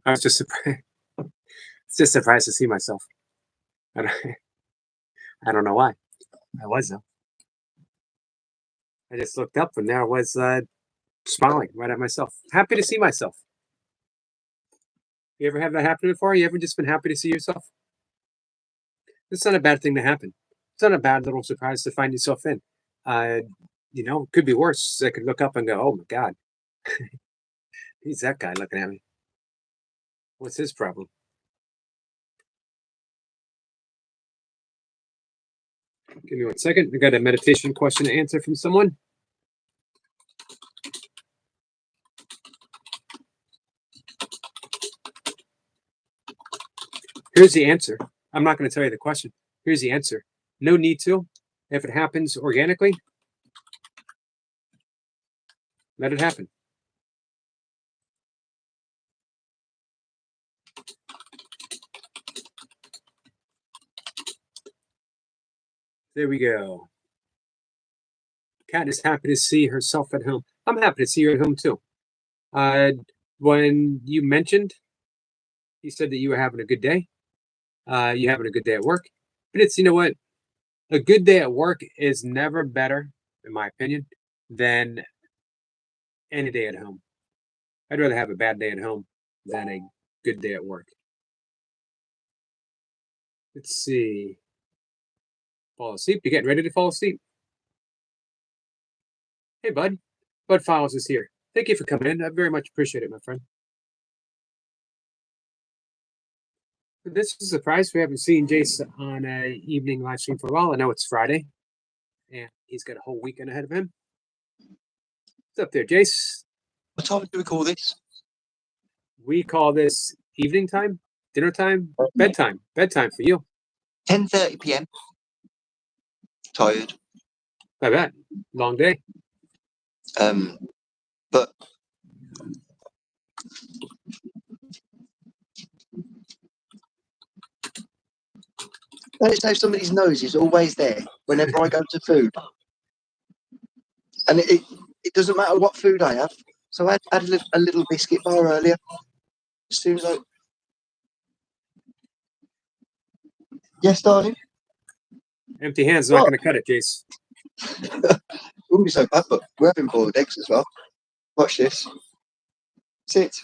I was just surprised, just surprised to see myself. I don't, I don't know why. I was though. I just looked up and there I was smiling right at myself. Happy to see myself. You ever have that happen before? You ever just been happy to see yourself? It's not a bad thing to happen. It's not a bad little surprise to find yourself in. Uh, it could be worse. I could look up and go, "Oh my God, who's that guy looking at me? What's his problem?" Give me 1 second. I got a meditation question to answer from someone. Here's the answer. I'm not going to tell you the question. Here's the answer. No need to. If it happens organically, let it happen. There we go. Kat is happy to see herself at home. I'm happy to see you at home too. When you mentioned, you said that you were having a good day. You're having a good day at work. But it's, you know what? A good day at work is never better, in my opinion, than any day at home. I'd rather have a bad day at home than a good day at work. Let's see. Fall asleep. You getting ready to fall asleep? Hey, bud. Bud Files is here. Thank you for coming in. I very much appreciate it, my friend. This is a surprise. We haven't seen Jace on a evening live stream for a while. I know it's Friday, and he's got a whole weekend ahead of him. What's up there, Jace? What time do we call this? We call this evening time, dinner time, bedtime. Bedtime for you. 10:30 p.m. Tired. I bet. Long day. But notice how somebody's nose is always there whenever I go to food. And it doesn't matter what food I have. So I had a little biscuit bar earlier. As soon as I... Yes, darling? Empty hands not going to cut it, Jace. Wouldn't be so bad, but we're having boiled eggs as well. Watch this. Sit.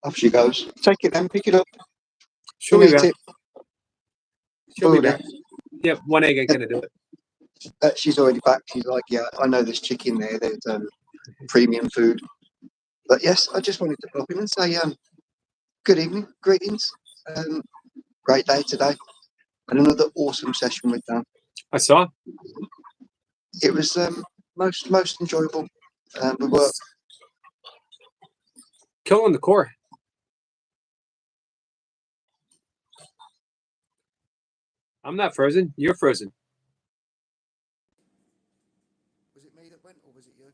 Off she goes. Take it then, pick it up. She'll be back. It. She'll be back. Yep, one egg ain't going to do it. She's already back. She's like, yeah, I know there's chicken there. There's premium food. But yes, I just wanted to pop in and say good evening, greetings. Great day today. And another awesome session with Dan. I saw. It was most enjoyable. We were killing the core. I'm not frozen. You're frozen. Was it me that went, or was it you?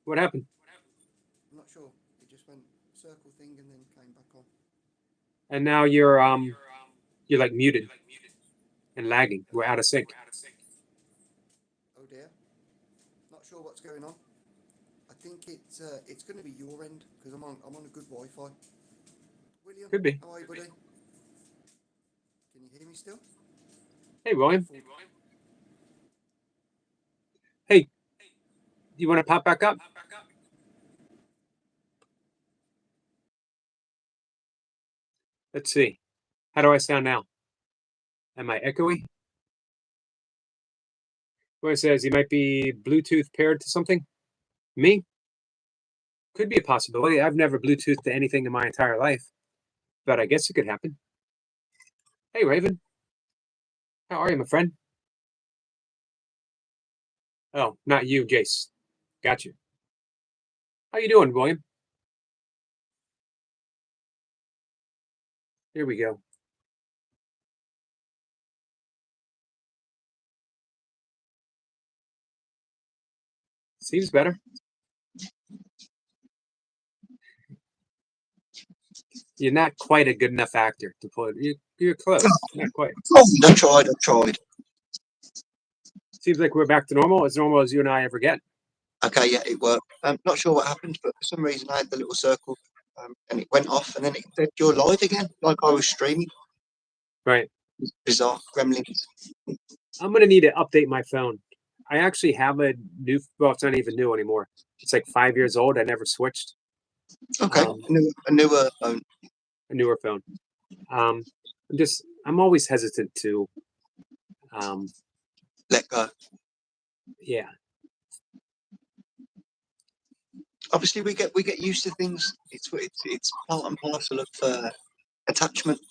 What happened? I'm not sure. It just went circle thing and then came back on. And now you're like muted and lagging. We're out of sync. Oh dear. Not sure what's going on. I think it's going to be your end because I'm on a good Wi-Fi. William, could be. How are you, buddy? Can you hear me still? Hey, William. Hey, you want to pop back up? Let's see. How do I sound now? Am I echoey? Where it says you might be Bluetooth paired to something? Me? Could be a possibility. I've never Bluetoothed to anything in my entire life, but I guess it could happen. Hey, Raven. How are you, my friend? Oh, not you, Jace. Got you. How you doing, William? Here we go. Seems better. You're not quite a good enough actor to pull it. You're close. Not quite. I tried. So Seems like we're back to normal, as you and I ever get. Okay, yeah, it worked. Not sure what happened, but for some reason I had the little circle, and it went off, and then it said you're live again, like I was streaming. Right. Bizarre gremlins. I'm gonna need to update my phone. I actually have a new. Well, it's not even new anymore. It's like 5 years old. I never switched. Okay, Um, a newer phone. a newer phone. I'm always hesitant to. Let go. Yeah. Obviously, we get used to things. It's part and parcel of attachment,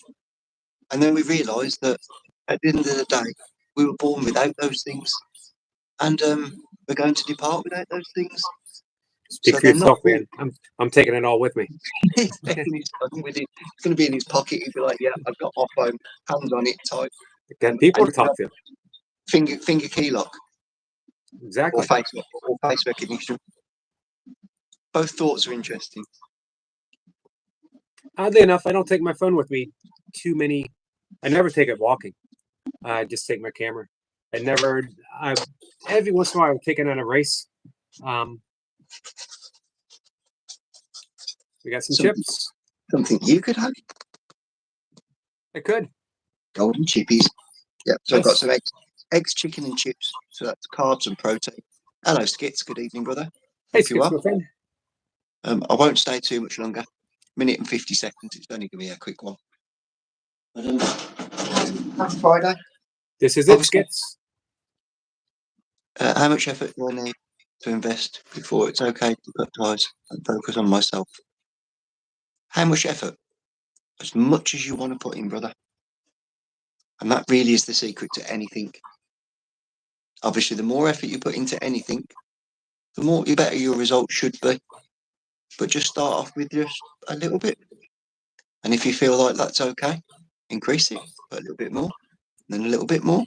and then we realise that at the end of the day, we were born without those things, and we're going to depart without those things. Speak So for they're not yourself, man. I'm taking it all with me. He's taking his phone with him. It's going to be in his pocket. He'll be like, "Yeah, I've got my phone, hands on it, tight, Got people and to talk to. finger key lock or Exactly. face recognition." Both thoughts are interesting. Oddly enough, I don't take my phone with me too many. I never take it walking. I just take my camera. I never. I Every once in a while, I would take it on a race. Um, we got some Something, chips. something you could have. I could. Golden chippies. Yep. So I've got Yes. some eggs, chicken, and chips. So that's carbs and protein. Hello, Skits. Good evening, brother. Hey, Hope you Skips, are. my friend. I won't stay too much longer. Minute and 50 seconds. It's only going to be a quick one. But, happy Friday. This is it, Obviously, Skits. how much effort do I need to invest before it's okay to cut ties and focus on myself? How much effort? As much as you want to put in, brother. And that really is the secret to anything. Obviously, the more effort you put into anything, the better your result should be. But just start off with just a little bit. And if you feel like that's okay, increase it, put a little bit more, then a little bit more.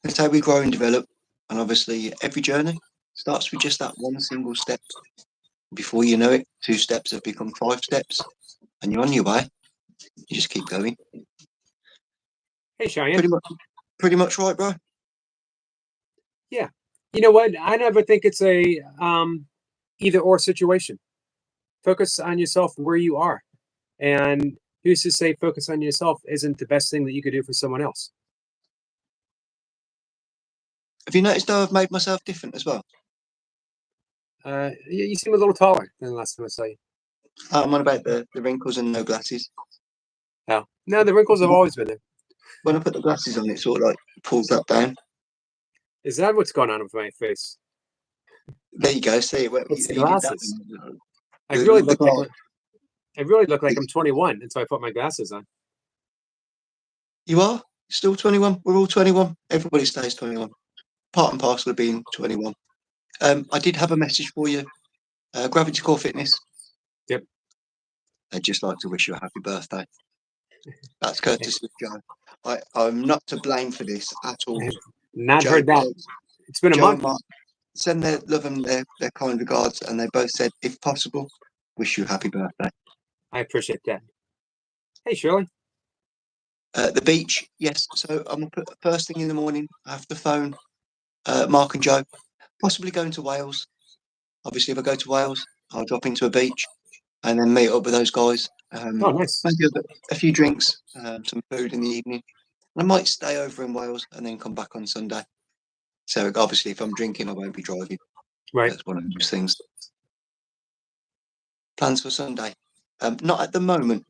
That's how we grow and develop. And obviously, every journey starts with just that one single step. Before you know it, 2 steps have become 5 steps, and you're on your way. You just keep going. Hey, Cheyenne. Pretty much right, bro. Yeah. You know what? I never think it's a either or situation. Focus on yourself where you are. And who's to say focus on yourself isn't the best thing that you could do for someone else? Have you noticed though I've made myself different as well? You seem a little taller than the last time I saw you. I'm on about the wrinkles and no glasses. Oh, no, the wrinkles have always been there. When I put the glasses on, it sort of like pulls that down. Is that what's going on with my face? There you go. See, well, It's the you did that. glasses. I The, really the, the look like goal. I really look like I'm 21 until I put my glasses on. You are still 21. We're all 21. Everybody stays 21. Part and parcel of being 21. I did have a message for you. Gravity Core Fitness. Yep. I'd just like to wish you a happy birthday. That's courtesy of Joe. I'm not to blame for this at all. Not Joe, heard that. It's been a Joe and month. Mark send their love and their kind regards, and they both said, if possible, wish you a happy birthday. I appreciate that. Hey, Shirley. The beach, yes. So I'm gonna put first thing in the morning. I have to phone Mark and Joe. Possibly going to Wales. Obviously, if I go to Wales, I'll drop into a beach and then meet up with those guys. Oh, nice. Maybe a few drinks, some food in the evening. I might stay over in Wales and then come back on Sunday. So obviously, if I'm drinking, I won't be driving. Right. That's one of those things. Plans for Sunday? Not at the moment.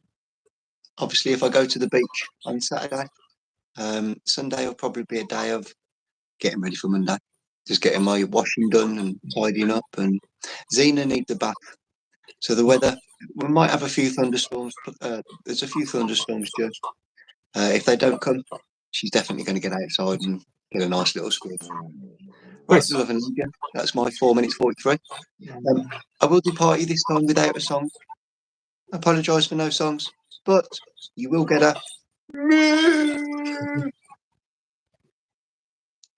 Obviously, if I go to the beach on Saturday, Sunday will probably be a day of getting ready for Monday. Just getting my washing done and tidying up. And Zena needs a bath. So the weather, we might have a few thunderstorms. There's a few thunderstorms just. If they don't come, she's definitely going to get outside and get a nice little scrub. Right, Nice. love and Lydia. That's my 4 minutes 43. I will depart you this time without a song. I apologise for no songs, but you will get a.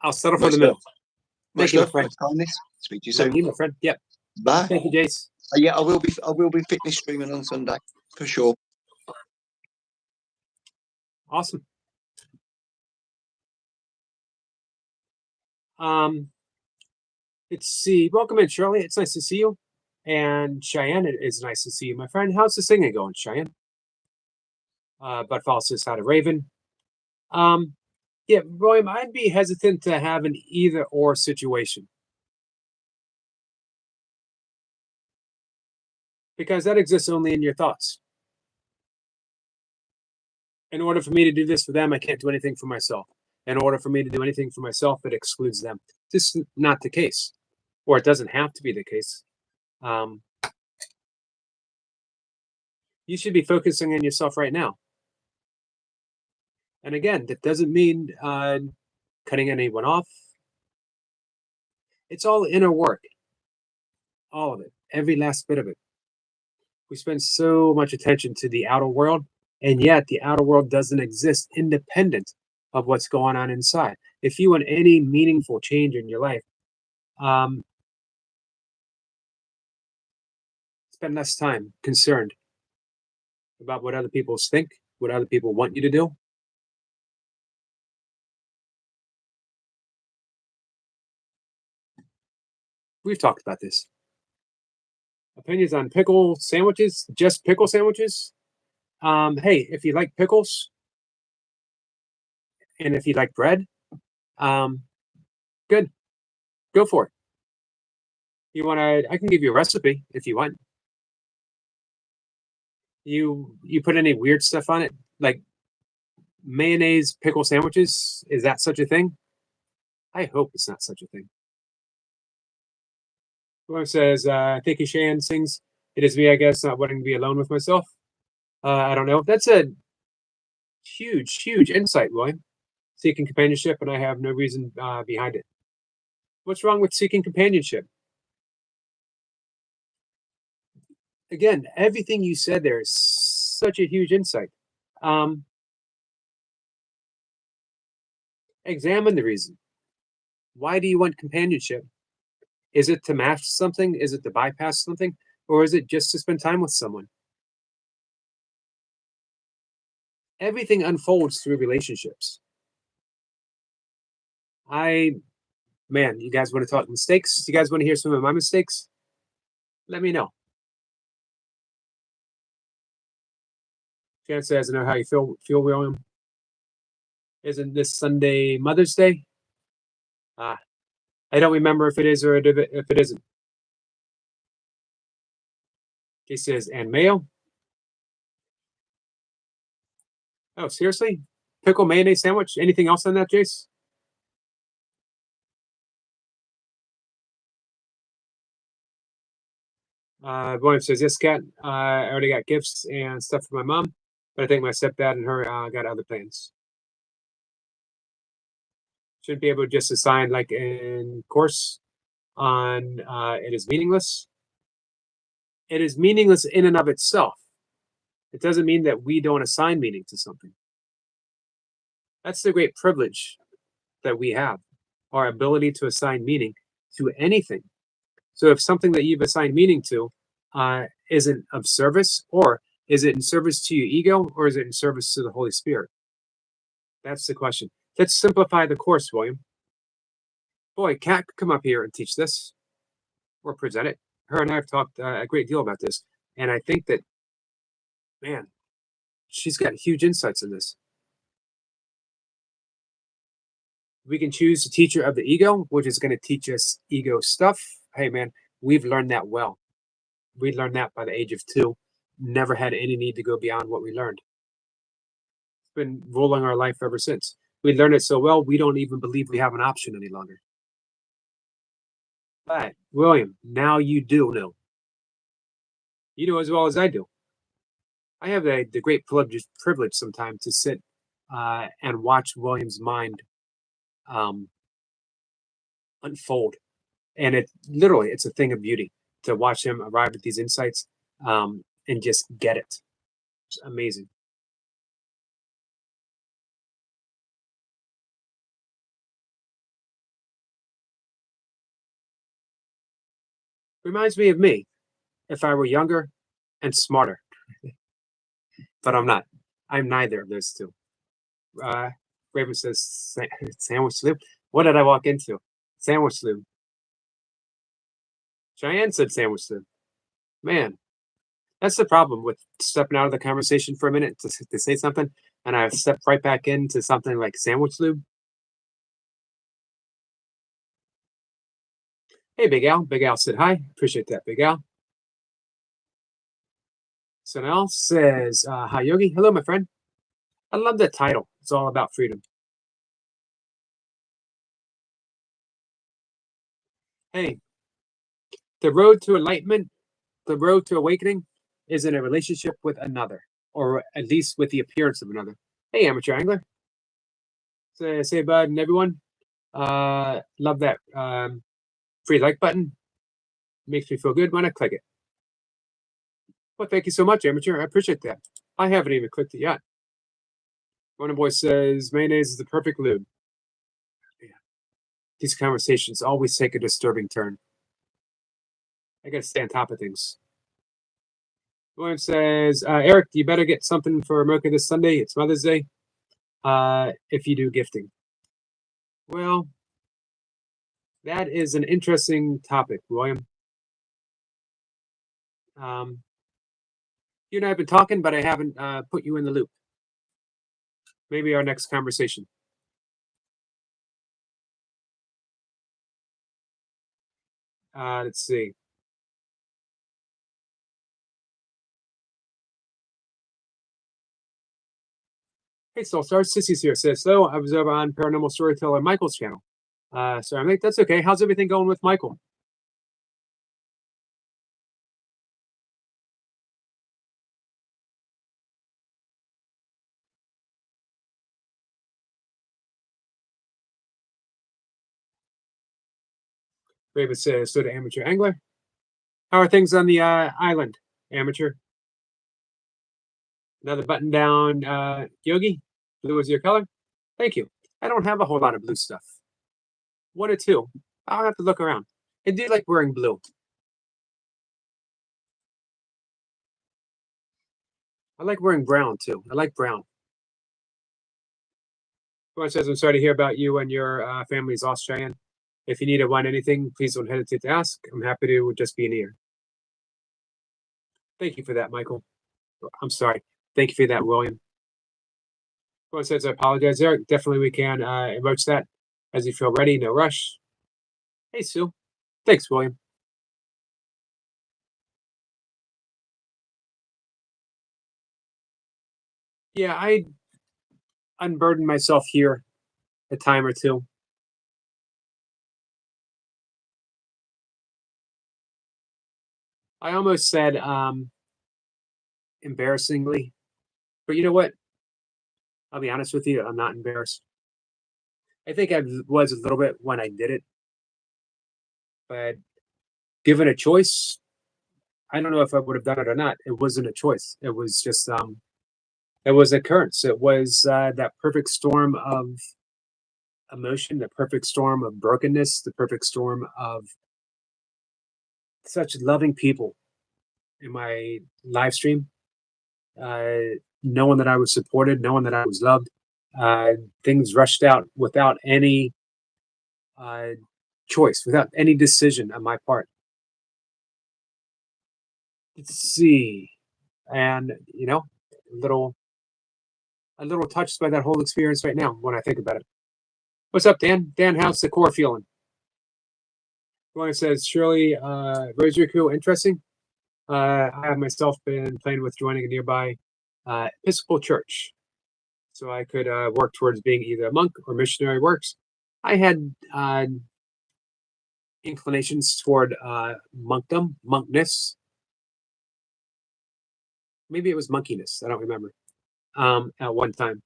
I'll settle for Much the love. middle. Thank you, my friend. Much kindness. Speak to you Love soon. you, my friend. Yep. Bye. Thank you, Jace. Yeah, I will be fitness streaming on Sunday for sure. Awesome. Um, let's see. Welcome in, Shirley. It's nice to see you. And Cheyenne, it is nice to see you, my friend. How's the singing going, Cheyenne? Budfall says hi to Raven. Um, yeah, William, I'd be hesitant to have an either or situation because that exists only in your thoughts. In order for me to do this for them, I can't do anything for myself. In order for me to do anything for myself, it excludes them. This is not the case, or it doesn't have to be the case. Um, you should be focusing on yourself right now. And again, that doesn't mean cutting anyone off. It's all inner work, all of it, every last bit of it. We spend so much attention to the outer world, and yet the outer world doesn't exist independent of what's going on inside. If you want any meaningful change in your life, um, spend less time concerned about what other people think, what other people want you to do. We've talked about this. Opinions on pickle sandwiches, just pickle sandwiches. Hey, if you like pickles and if you like bread, um, good, go for it. You want to? I can give you a recipe if you want. You put any weird stuff on it, like mayonnaise pickle sandwiches? Is that such a thing? I hope it's not such a thing. Whoever says, thank you, Shan sings, it is me, I guess, not wanting to be alone with myself. I don't know. That's a huge, huge insight, William. Seeking companionship, and I have no reason behind it. What's wrong with seeking companionship? Again, everything you said there is such a huge insight. Um, examine the reason. Why do you want companionship? Is it to match something? Is it to bypass something? Or is it just to spend time with someone? Everything unfolds through relationships. I, man, you guys want to talk mistakes? You guys want to hear some of my mistakes? Let me know. Jan says, I know how you feel, William. Isn't this Sunday Mother's Day? Ah, I don't remember if it is or if it isn't. He says, and mayo? Oh, seriously? Pickle mayonnaise sandwich? Anything else on that, Jace? William says, yes, Cat. I already got gifts and stuff for my mom, but I think my stepdad and her got other plans. Shouldn't be able to just assign like in course on it is meaningless. It is meaningless in and of itself. It doesn't mean that we don't assign meaning to something. That's the great privilege that we have, our ability to assign meaning to anything. So if something that you've assigned meaning to isn't of service, or is it in service to your ego, or is it in service to the Holy Spirit? That's the question. Let's simplify the course, William. Boy, Kat could come up here and teach this or present it. Her and I have talked a great deal about this. And I think that, man, she's got huge insights in this. We can choose a teacher of the ego, which is going to teach us ego stuff. Hey, man, we've learned that well. We learned that by the age of 2. Never had any need to go beyond what we learned. It's been ruling our life ever since. We learned it so well, we don't even believe we have an option any longer. But, William, now you do know. You know as well as I do. I have the great privilege sometimes to sit and watch William's mind um, unfold. And it literally, it's a thing of beauty to watch him arrive at these insights and just get it. It's amazing. Reminds me of me if I were younger and smarter, but I'm not. I'm neither of those two. Uh, Raven says, sandwich sloop. What did I walk into? Sandwich lube. Cheyenne said sandwich lube. Man, that's the problem with stepping out of the conversation for a minute to say something, and I step right back into something like sandwich lube. Hey, Big Al. Big Al said hi. Appreciate that, Big Al. Sonal says, hi, Yogi. Hello, my friend. I love that title. It's all about freedom. Hey, the road to enlightenment, the road to awakening is in a relationship with another, or at least with the appearance of another. Hey, amateur angler. Say bud and everyone. Love that free like button. Makes me feel good when I click it. Well, thank you so much, amateur. I appreciate that. I haven't even clicked it yet. One boy says mayonnaise is the perfect lube. Yeah. These conversations always take a disturbing turn. I gotta stay on top of things. William says, Eric, you better get something for America this Sunday. It's Mother's Day. If you do gifting. Well, that is an interesting topic, William. You and I have been talking, but I haven't put you in the loop. Maybe our next conversation. Let's see. Hey, Soulstar, Sissy's here. Says, so I was over on Paranormal Storyteller Michael's channel. So I'm like, that's okay. How's everything going with Michael? Raven says, so to amateur angler. How are things on the island, amateur? Another button down, Yogi. Blue is your color. Thank you. I don't have a whole lot of blue stuff. One or two. I'll have to look around. I do like wearing blue. I like wearing brown too. I like brown. Someone says, I'm sorry to hear about you and your family's Australian. If you need to want anything, please don't hesitate to ask. I'm happy to just be an ear. Thank you for that, Michael. I'm sorry. Thank you for that, William. Someone says, I apologize, Eric. Definitely we can emerge that as you feel ready. No rush. Hey, Sue. Thanks, William. Yeah, I unburdened myself here a time or two. I almost said embarrassingly, but you know what? I'll be honest with you, I'm not embarrassed. I think I was a little bit when I did it, but given a choice, I don't know if I would have done it or not. It wasn't a choice. It was just it was a occurrence. It was that perfect storm of emotion, the perfect storm of brokenness, the perfect storm of such loving people in my live stream, knowing that I was supported, knowing that I was loved. Uh, Things rushed out without any uh, choice, without any decision on my part. Let's see, and a little touched by that whole experience right now when I think about it. What's up, Dan? Dan, how's the core feeling? One says, Shirley, Rosary Crew, interesting. I have myself been playing with joining a nearby Episcopal church, so I could work towards being either a monk or missionary works. I had inclinations toward monkdom, monkness. Maybe it was monkiness. I don't remember. At one time.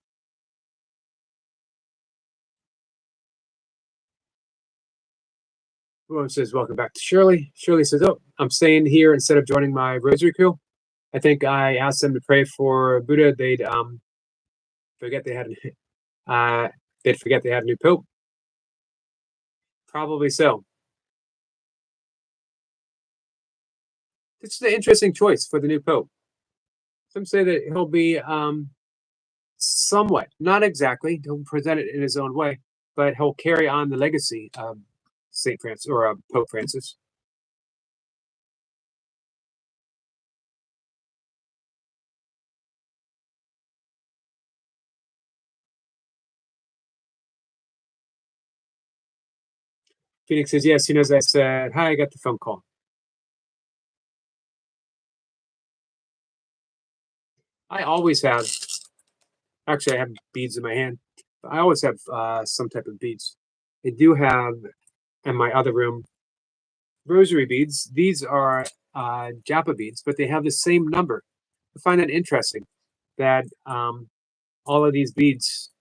Everyone says, welcome back to Shirley. Shirley says, oh, I'm staying here instead of joining my Rosary Crew. I think I asked them to pray for Buddha. They'd forget they had they'd forget they had a new pope. Probably so. It's an interesting choice for the new pope. Some say that he'll be somewhat, not exactly, he'll present it in his own way, but he'll carry on the legacy of Saint Francis or Pope Francis. Phoenix says, yes, as soon as I said, hi, I got the phone call. I always have, actually, I have beads in my hand. But I always have some type of beads. I do have in my other room rosary beads. These are Japa beads, but they have the same number. I find that interesting that all of these beads,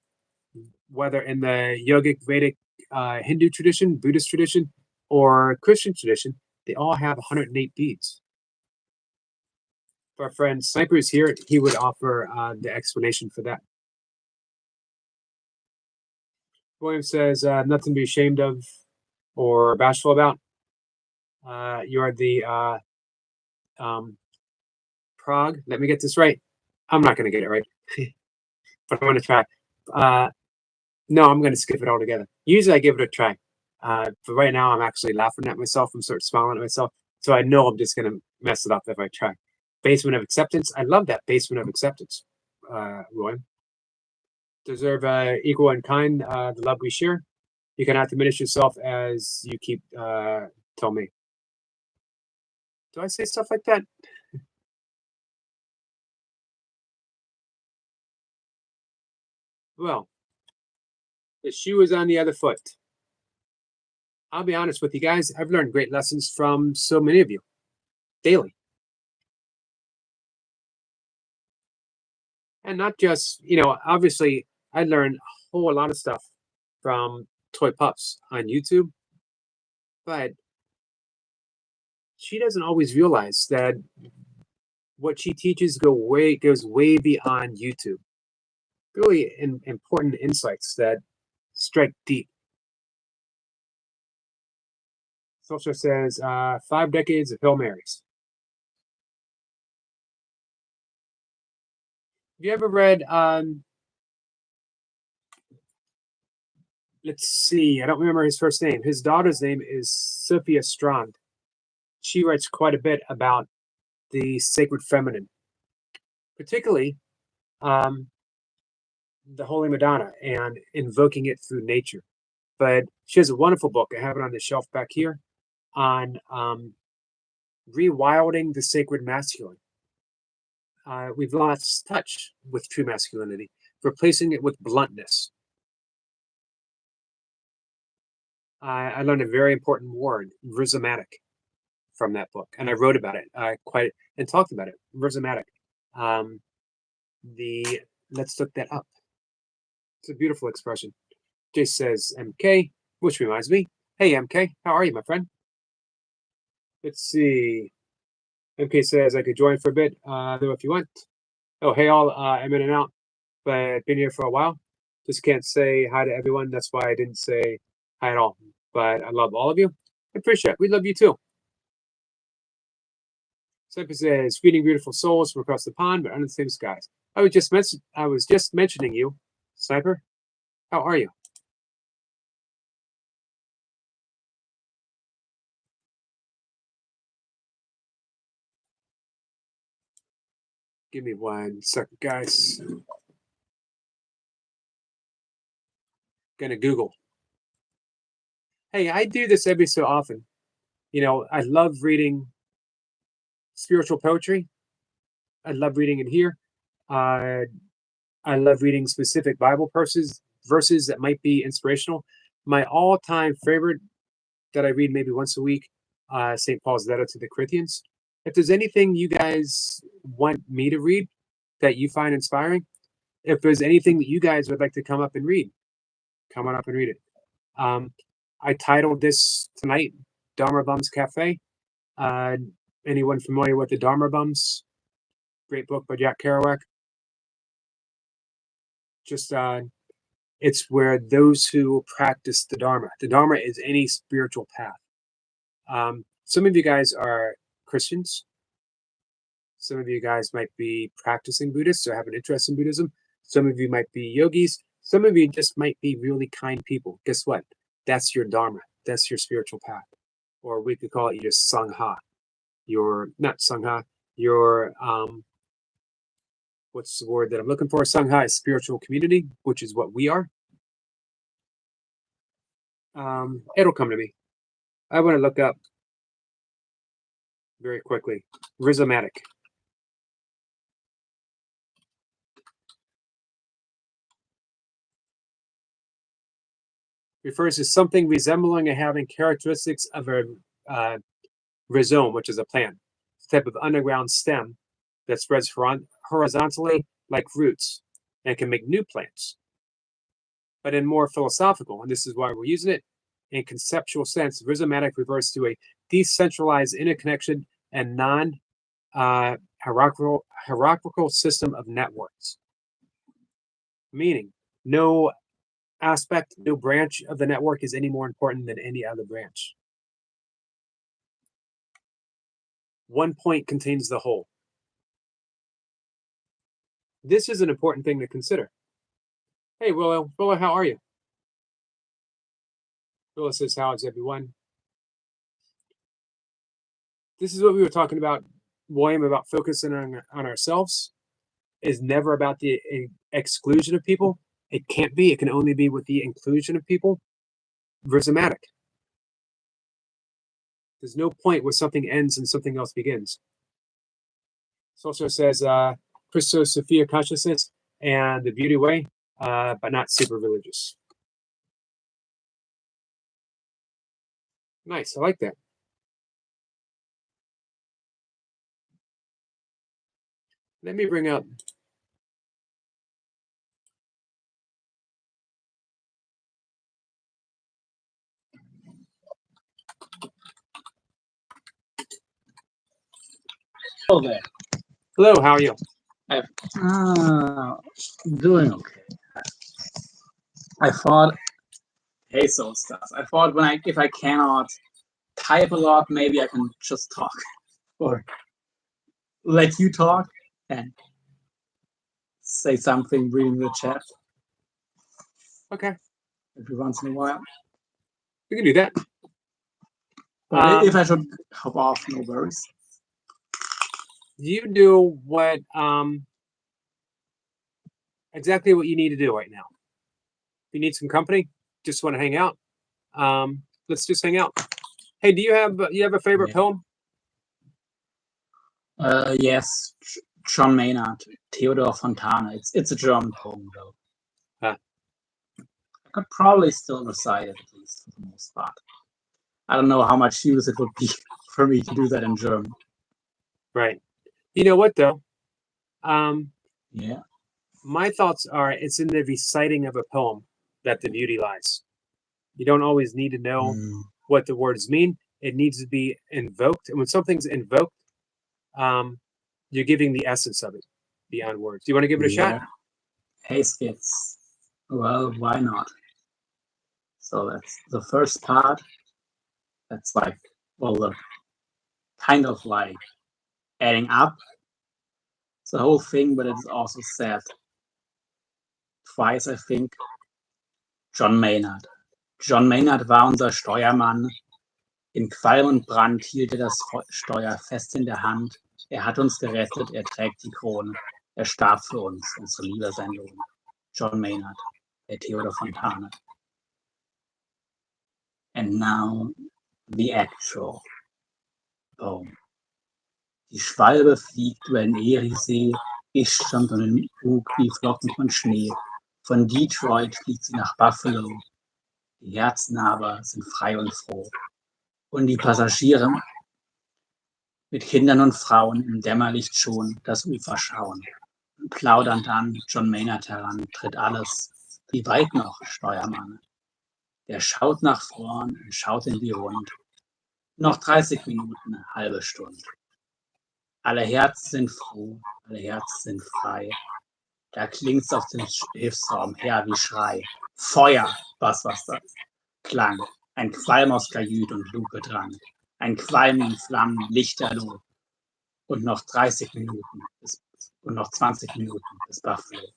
whether in the yogic, Vedic, Hindu tradition, Buddhist tradition, or Christian tradition, they all have 108 beads. If our friend Sniper is here, he would offer the explanation for that. William says, nothing to be ashamed of or bashful about. You are the Prague. Let me get this right. I'm not going to get it right, but I'm going to try. No, I'm going to skip it altogether. Usually I give it a try. But right now I'm actually laughing at myself. I'm sort of smiling at myself. So I know I'm just going to mess it up if I try. Basement of acceptance. I love that. Basement of acceptance, Roy. Deserve equal and kind the love we share. You cannot diminish yourself as you keep tell me. Do I say stuff like that? Well, the shoe is on the other foot. I'll be honest with you guys. I've learned great lessons from so many of you daily. And not just, obviously, I learned a whole lot of stuff from Toy Pups on YouTube, but she doesn't always realize that what she teaches goes way beyond YouTube. Really important insights that strike deep. Social says 5 decades of Hail Marys. Have you ever read let's see, I don't remember his first name. His daughter's name is Sophia Strand. She writes quite a bit about the sacred feminine, particularly the Holy Madonna and invoking it through nature. But she has a wonderful book. I have it on the shelf back here on rewilding the sacred masculine. We've lost touch with true masculinity, replacing it with bluntness. I learned a very important word, rhizomatic, from that book, and I wrote about it quite and talked about it. Rhizomatic. The Let's look that up. It's a beautiful expression. Jay says MK, which reminds me. Hey MK, how are you, my friend? Let's see. MK says I could join for a bit, though if you want. Oh, hey all, I'm in and out, but been here for a while. Just can't say hi to everyone. That's why I didn't say hi at all. But I love all of you. I appreciate it. We love you too. Sniper says, greeting beautiful souls from across the pond, but under the same skies. I was just mentioning you, Sniper. How are you? Give me 1 second, guys. Gonna Google. Hey, I do this every so often. I love reading spiritual poetry. I love reading it here. I love reading specific Bible verses that might be inspirational. My all-time favorite that I read maybe once a week, St. Paul's letter to the Corinthians. If there's anything you guys want me to read that you find inspiring, if there's anything that you guys would like to come up and read, come on up and read it. I titled this tonight, Dharma Bums Cafe. Anyone familiar with the Dharma Bums? Great book by Jack Kerouac. Just it's where those who practice the Dharma is any spiritual path. Some of you guys are Christians. Some of you guys might be practicing Buddhists or have an interest in Buddhism. Some of you might be yogis. Some of you just might be really kind people. Guess what? That's your Dharma. that's your spiritual path. Or we could call it your Sangha. Your, not Sangha, your, what's the word that I'm looking for? Sangha is spiritual community, which is what we are. It'll come to me. I want to look up very quickly. Rhizomatic. Refers to something resembling or having characteristics of a rhizome, which is a plant. It's a type of underground stem that spreads horizontally like roots and can make new plants. But in more philosophical, and this is why we're using it, in conceptual sense, rhizomatic refers to a decentralized, interconnection, and non-hierarchical system of networks. Meaning, no aspect, no branch of the network is any more important than any other branch. One point contains the whole. This is an important thing to consider. Hey, Willow. Willow, how are you? Willow says, how is everyone? This is what we were talking about, William, about focusing on ourselves. Is never about the exclusion of people. It can't be. It can only be with the inclusion of people. Rhizomatic. There's no point where something ends and something else begins. This also says Christos Sophia consciousness and the beauty way, but not super religious. Nice. I like that. Let me bring up. Hello there. Hello, how are you? Doing okay. I thought, hey, so stuff. I thought if I cannot type a lot, maybe I can just talk or let you talk and say something reading the chat. Okay. Every once in a while. We can do that. But if I should hop off, no worries. You do what exactly what you need to do right now. If you need some company, just want to hang out. Let's just hang out. Hey, do you have a favorite poem? Yes, John Maynard, Theodor Fontane. It's a German poem though. Huh. I could probably still recite it at least for the most part. I don't know how much use it would be for me to do that in German. Right. You know what though? Yeah. My thoughts are it's in the reciting of a poem that the beauty lies. You don't always need to know what the words mean. It needs to be invoked. And when something's invoked, you're giving the essence of it beyond words. Do you want to give it a shot? Hey, Skits. Well, why not? So that's the first part. That's like, well, the kind of like adding up. It's the whole thing, but it's also said twice, I think. John Maynard. John Maynard war unser Steuermann. In Qualm und Brand hielt er das Steuer fest in der Hand. Er hat uns gerettet, er trägt die Krone. Er starb für uns, unsere Liebe sein Lohn. John Maynard, der Theodor Fontane. And now, the actual poem. Die Schwalbe fliegt über den Eriesee, ich stand unter dem Bug wie Flocken von Schnee. Von Detroit fliegt sie nach Buffalo. Die Herzen aber sind frei und froh. Und die Passagiere mit Kindern und Frauen im Dämmerlicht schon das Ufer schauen. Und plaudernd an John Maynard heran tritt alles. Wie weit noch, Steuermann? Der schaut nach vorn und schaut in die Rund. Noch 30 Minuten, halbe Stunde. Alle Herzen sind froh, alle Herzen sind frei. Da klingt's auf dem Schiffsraum her wie Schrei. Feuer, was das klang. Ein Qualm aus Kajüt und Luke drang. Ein Qualm in Flammen, Lichterloh. Und noch 30 Minuten und noch 20 Minuten bis Buffalo.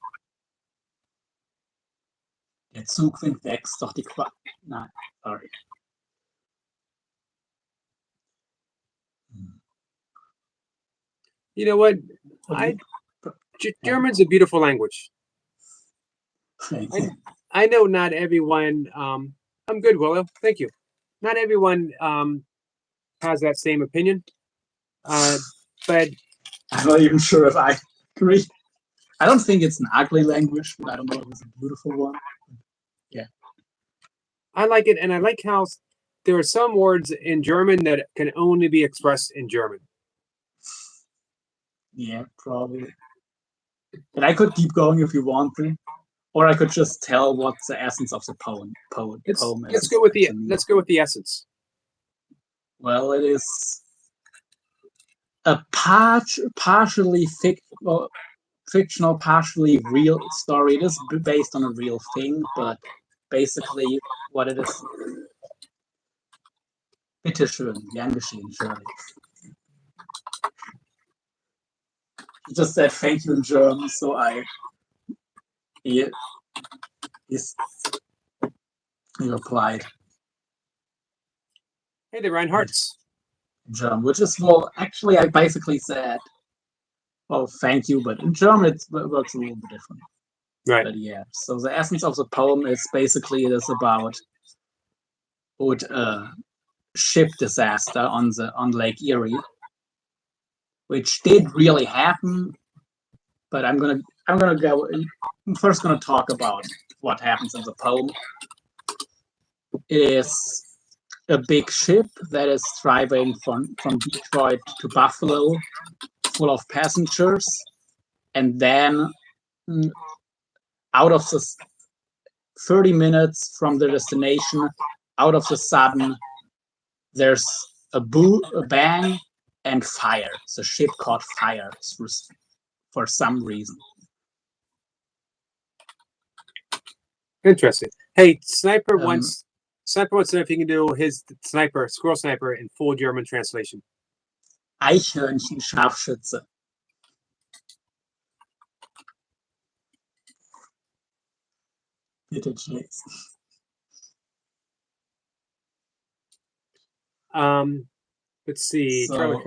Der Zugwind wächst, doch die You know what? What do German's a beautiful language. Thank you. I know not everyone. I'm good, Willow. Thank you. Not everyone has that same opinion, but I'm not even sure if I agree. I don't think it's an ugly language, but I don't know if it's a beautiful one. Yeah. I like it, and I like how there are some words in German that can only be expressed in German. Yeah, probably. And I could keep going if you want to, or I could just tell what the essence of the poem is. Let's go with to me. let's go with the essence. Well, it is a partially fictional, partially real story. It is based on a real thing, but basically what it is. Bitte schön, gern geschehen, Shirley. He just said thank you in German, so he replied Hey there, Reinhardt's. in German, which is, well, actually I basically said, well, thank you, but in German it works a little bit different. Right. But yeah, so the essence of the poem is basically it is about a ship disaster on Lake Erie, which did really happen. But I'm first gonna talk about what happens in the poem. It is a big ship that is driving from Detroit to Buffalo, full of passengers, and then out of the 30 minutes from the destination, out of the sudden, there's a bang, and fire. The ship caught fire for some reason. Interesting. Hey, Sniper wants to know if he can do his squirrel sniper in full German translation. Eichhörnchen Scharfschütze. Bitte, Chase. Let's see. So,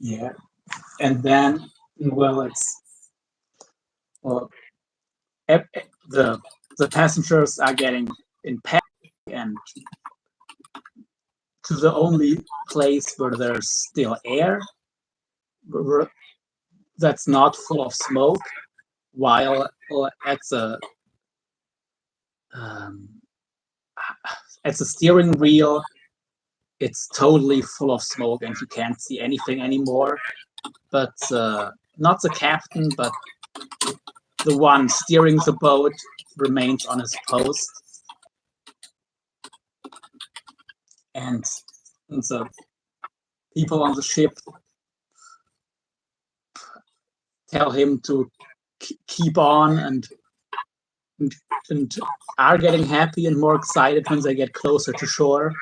yeah, and then the passengers are getting in panic and to the only place where there's still air that's not full of smoke, while at the steering wheel it's totally full of smoke and you can't see anything anymore. But not the captain, but the one steering the boat remains on his post. And the people on the ship tell him to keep on and are getting happy and more excited when they get closer to shore.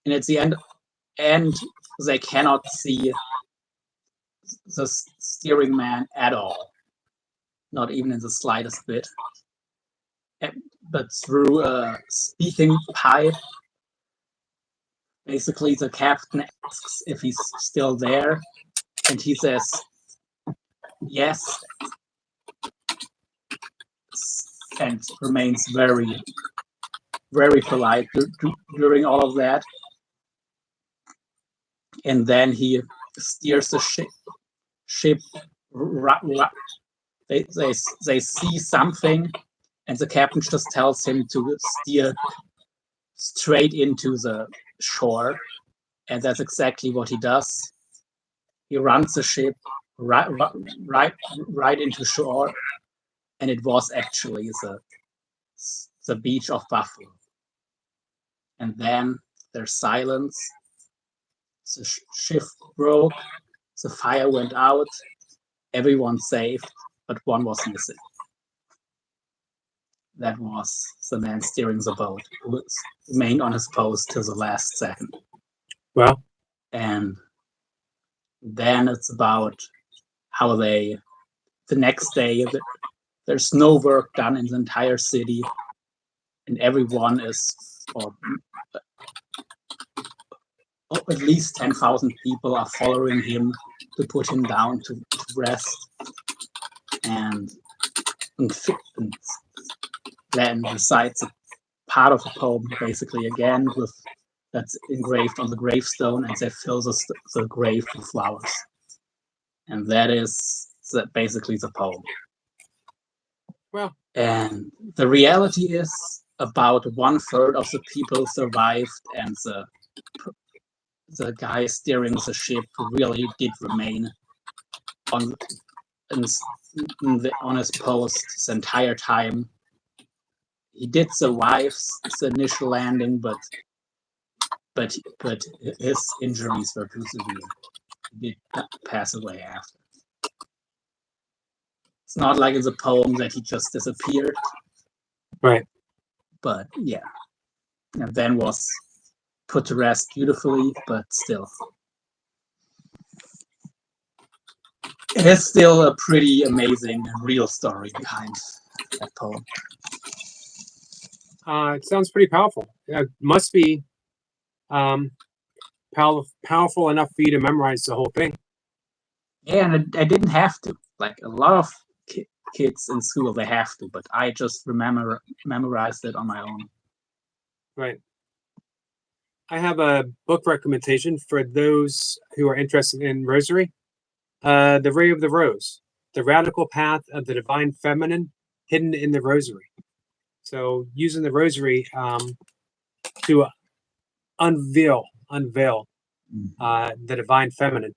And at the end they cannot see the steering man at all, not even in the slightest bit. But through a speaking pipe, basically the captain asks if he's still there, and he says yes, and remains very, very polite during all of that. And then he steers the ship. They see something, and the captain just tells him to steer straight into the shore, and that's exactly what he does. He runs the ship right into shore, and it was actually the beach of Buffalo. And then there's silence. The ship broke, the fire went out, everyone's safe, but one was missing. That was the man steering the boat, who remained on his post till the last second. Well, and then it's about how the next day, there's no work done in the entire city, and everyone is, at least 10,000 people are following him to put him down to rest. And then recites a part of the poem basically again with that's engraved on the gravestone, and then fills the grave with flowers. And that is basically the poem. Well, and the reality is about 1/3 of the people survived, and the guy steering the ship really did remain on his post the entire time. He did survive the initial landing, but his injuries were too severe. He did pass away after. It's not like in the poem that he just disappeared. right. But yeah. And then was put to rest beautifully, but still. It is still a pretty amazing and real story behind that poem. It sounds pretty powerful. It must be powerful enough for you to memorize the whole thing. Yeah, and I didn't have to. Like a lot of kids in school, they have to, but I just memorized it on my own. Right. I have a book recommendation for those who are interested in rosary. The Ray of the Rose, The Radical Path of the Divine Feminine Hidden in the Rosary. So using the rosary to unveil the divine feminine.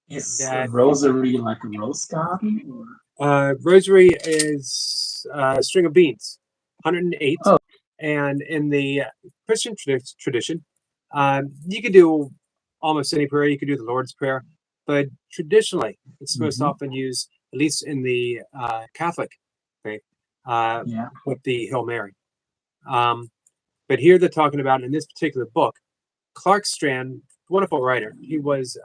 Is a rosary like a rose garden? Rosary is a string of beads, 108. Oh. And in the Christian tradition, you could do almost any prayer. You could do the Lord's Prayer, but traditionally, it's most often used, at least in the Catholic faith, with the Hail Mary. But here they're talking about, in this particular book, Clark Strand, wonderful writer. He was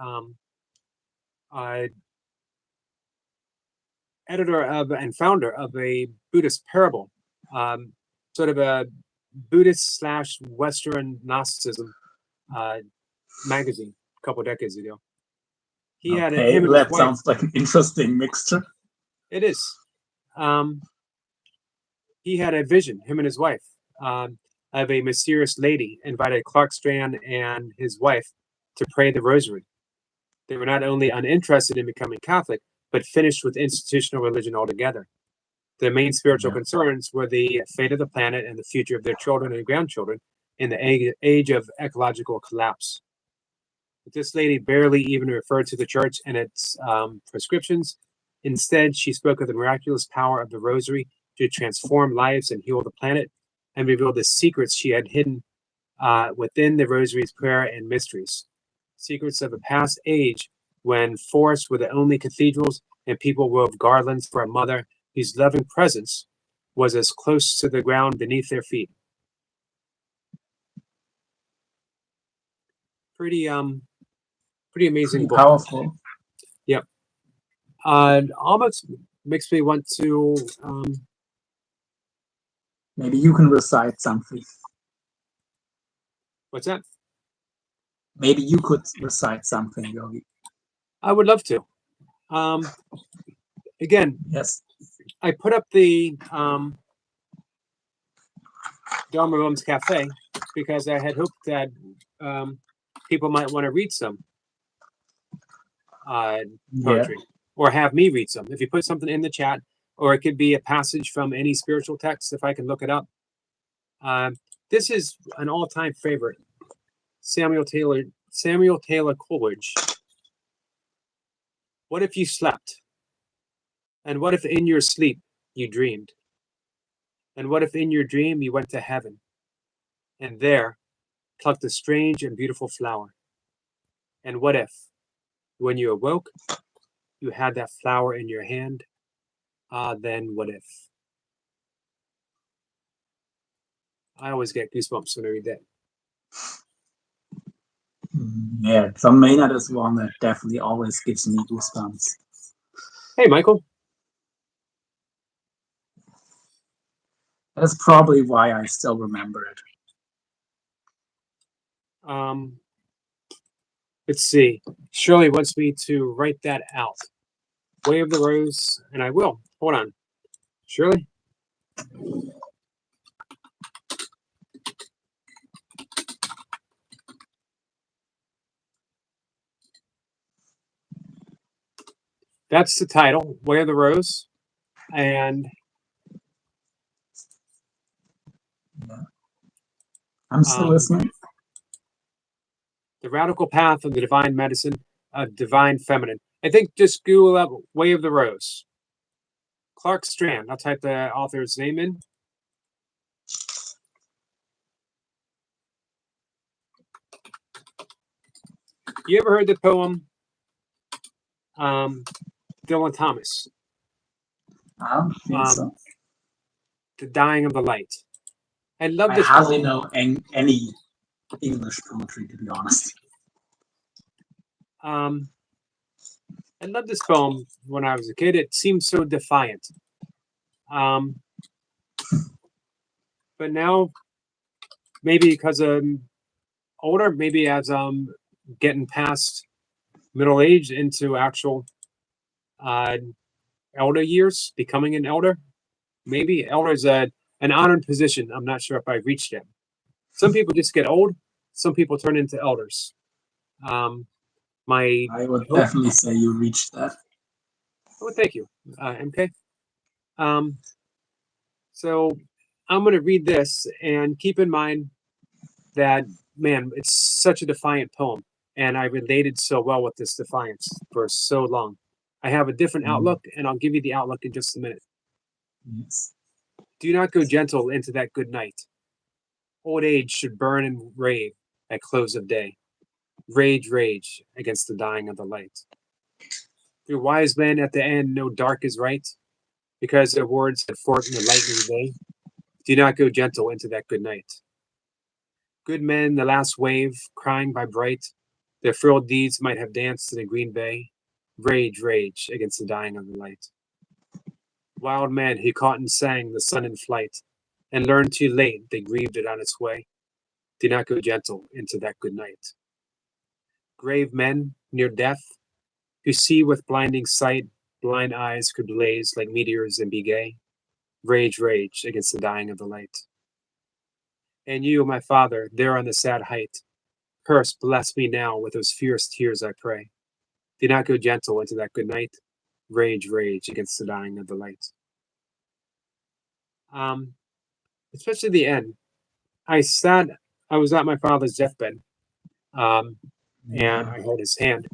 editor of and founder of a Buddhist parable, sort of a Buddhist / Western Gnosticism magazine a couple decades ago. He had him and that his wife. Sounds like an interesting mixture. It is. He had a vision, him and his wife, of a mysterious lady invited Clark Strand and his wife to pray the rosary. They were not only uninterested in becoming Catholic, but finished with institutional religion altogether. Their main spiritual concerns were the fate of the planet and the future of their children and grandchildren in the age of ecological collapse. But this lady barely even referred to the church and its prescriptions. Instead, she spoke of the miraculous power of the rosary to transform lives and heal the planet, and revealed the secrets she had hidden within the rosary's prayer and mysteries. Secrets of a past age when forests were the only cathedrals and people wove garlands for a mother whose loving presence was as close to the ground beneath their feet. Pretty amazing book. Powerful. Yep. Almost makes me want to maybe you can recite something. What's that? Maybe you could recite something, Yogi. I would love to. Again, yes. I put up the Dharma Mom's Cafe because I had hoped that people might want to read some poetry or have me read some. If you put something in the chat, or it could be a passage from any spiritual text, if I can look it up. This is an all-time favorite. Samuel Taylor Coleridge. What if you slept? And what if in your sleep you dreamed? And what if in your dream you went to heaven, and there plucked a strange and beautiful flower? And what if, when you awoke, you had that flower in your hand? Then what if? I always get goosebumps when I read that. Yeah, John Maynard is one that definitely always gives me goosebumps. Hey, Michael. That's probably why I still remember it. Let's see. Shirley wants me to write that out. Way of the Rose, and I will. Hold on. Shirley? That's the title, Way of the Rose. And I'm still listening. The Radical Path of the Divine Medicine of Divine Feminine. I think just Google up Way of the Rose. Clark Strand. I'll type the author's name in. You ever heard the poem Dylan Thomas? I don't think so. The Dying of the Light. I love I this hardly poem. know any English poetry, to be honest. I loved this poem when I was a kid. It seemed so defiant. But now, maybe because I'm older, maybe as I'm getting past middle age into actual elder years, becoming an elder, maybe elder is an honored position. I'm not sure if I've reached it. Some people just get old. Some people turn into elders. I would definitely say you reached that. Oh, thank you, MK. So I'm going to read this and keep in mind that, man, it's such a defiant poem. And I related so well with this defiance for so long. I have a different outlook, and I'll give you the outlook in just a minute. Yes. Do not go gentle into that good night. Old age should burn and rave at close of day. Rage, rage against the dying of the light. Through wise men at the end, no dark is right, because their words had forked in the lightning day. Do not go gentle into that good night. Good men, the last wave, crying by bright, their frilled deeds might have danced in a green bay. Rage, rage against the dying of the light. Wild men who caught and sang the sun in flight, and learned too late they grieved it on its way. Do not go gentle into that good night. Grave men near death, who see with blinding sight, blind eyes could blaze like meteors and be gay. Rage, rage against the dying of the light. And you, my father, there on the sad height, curse, bless me now with those fierce tears, I pray. Do not go gentle into that good night. Rage, rage against the dying of the light. Especially the end. I was at my father's deathbed, and I held his hand,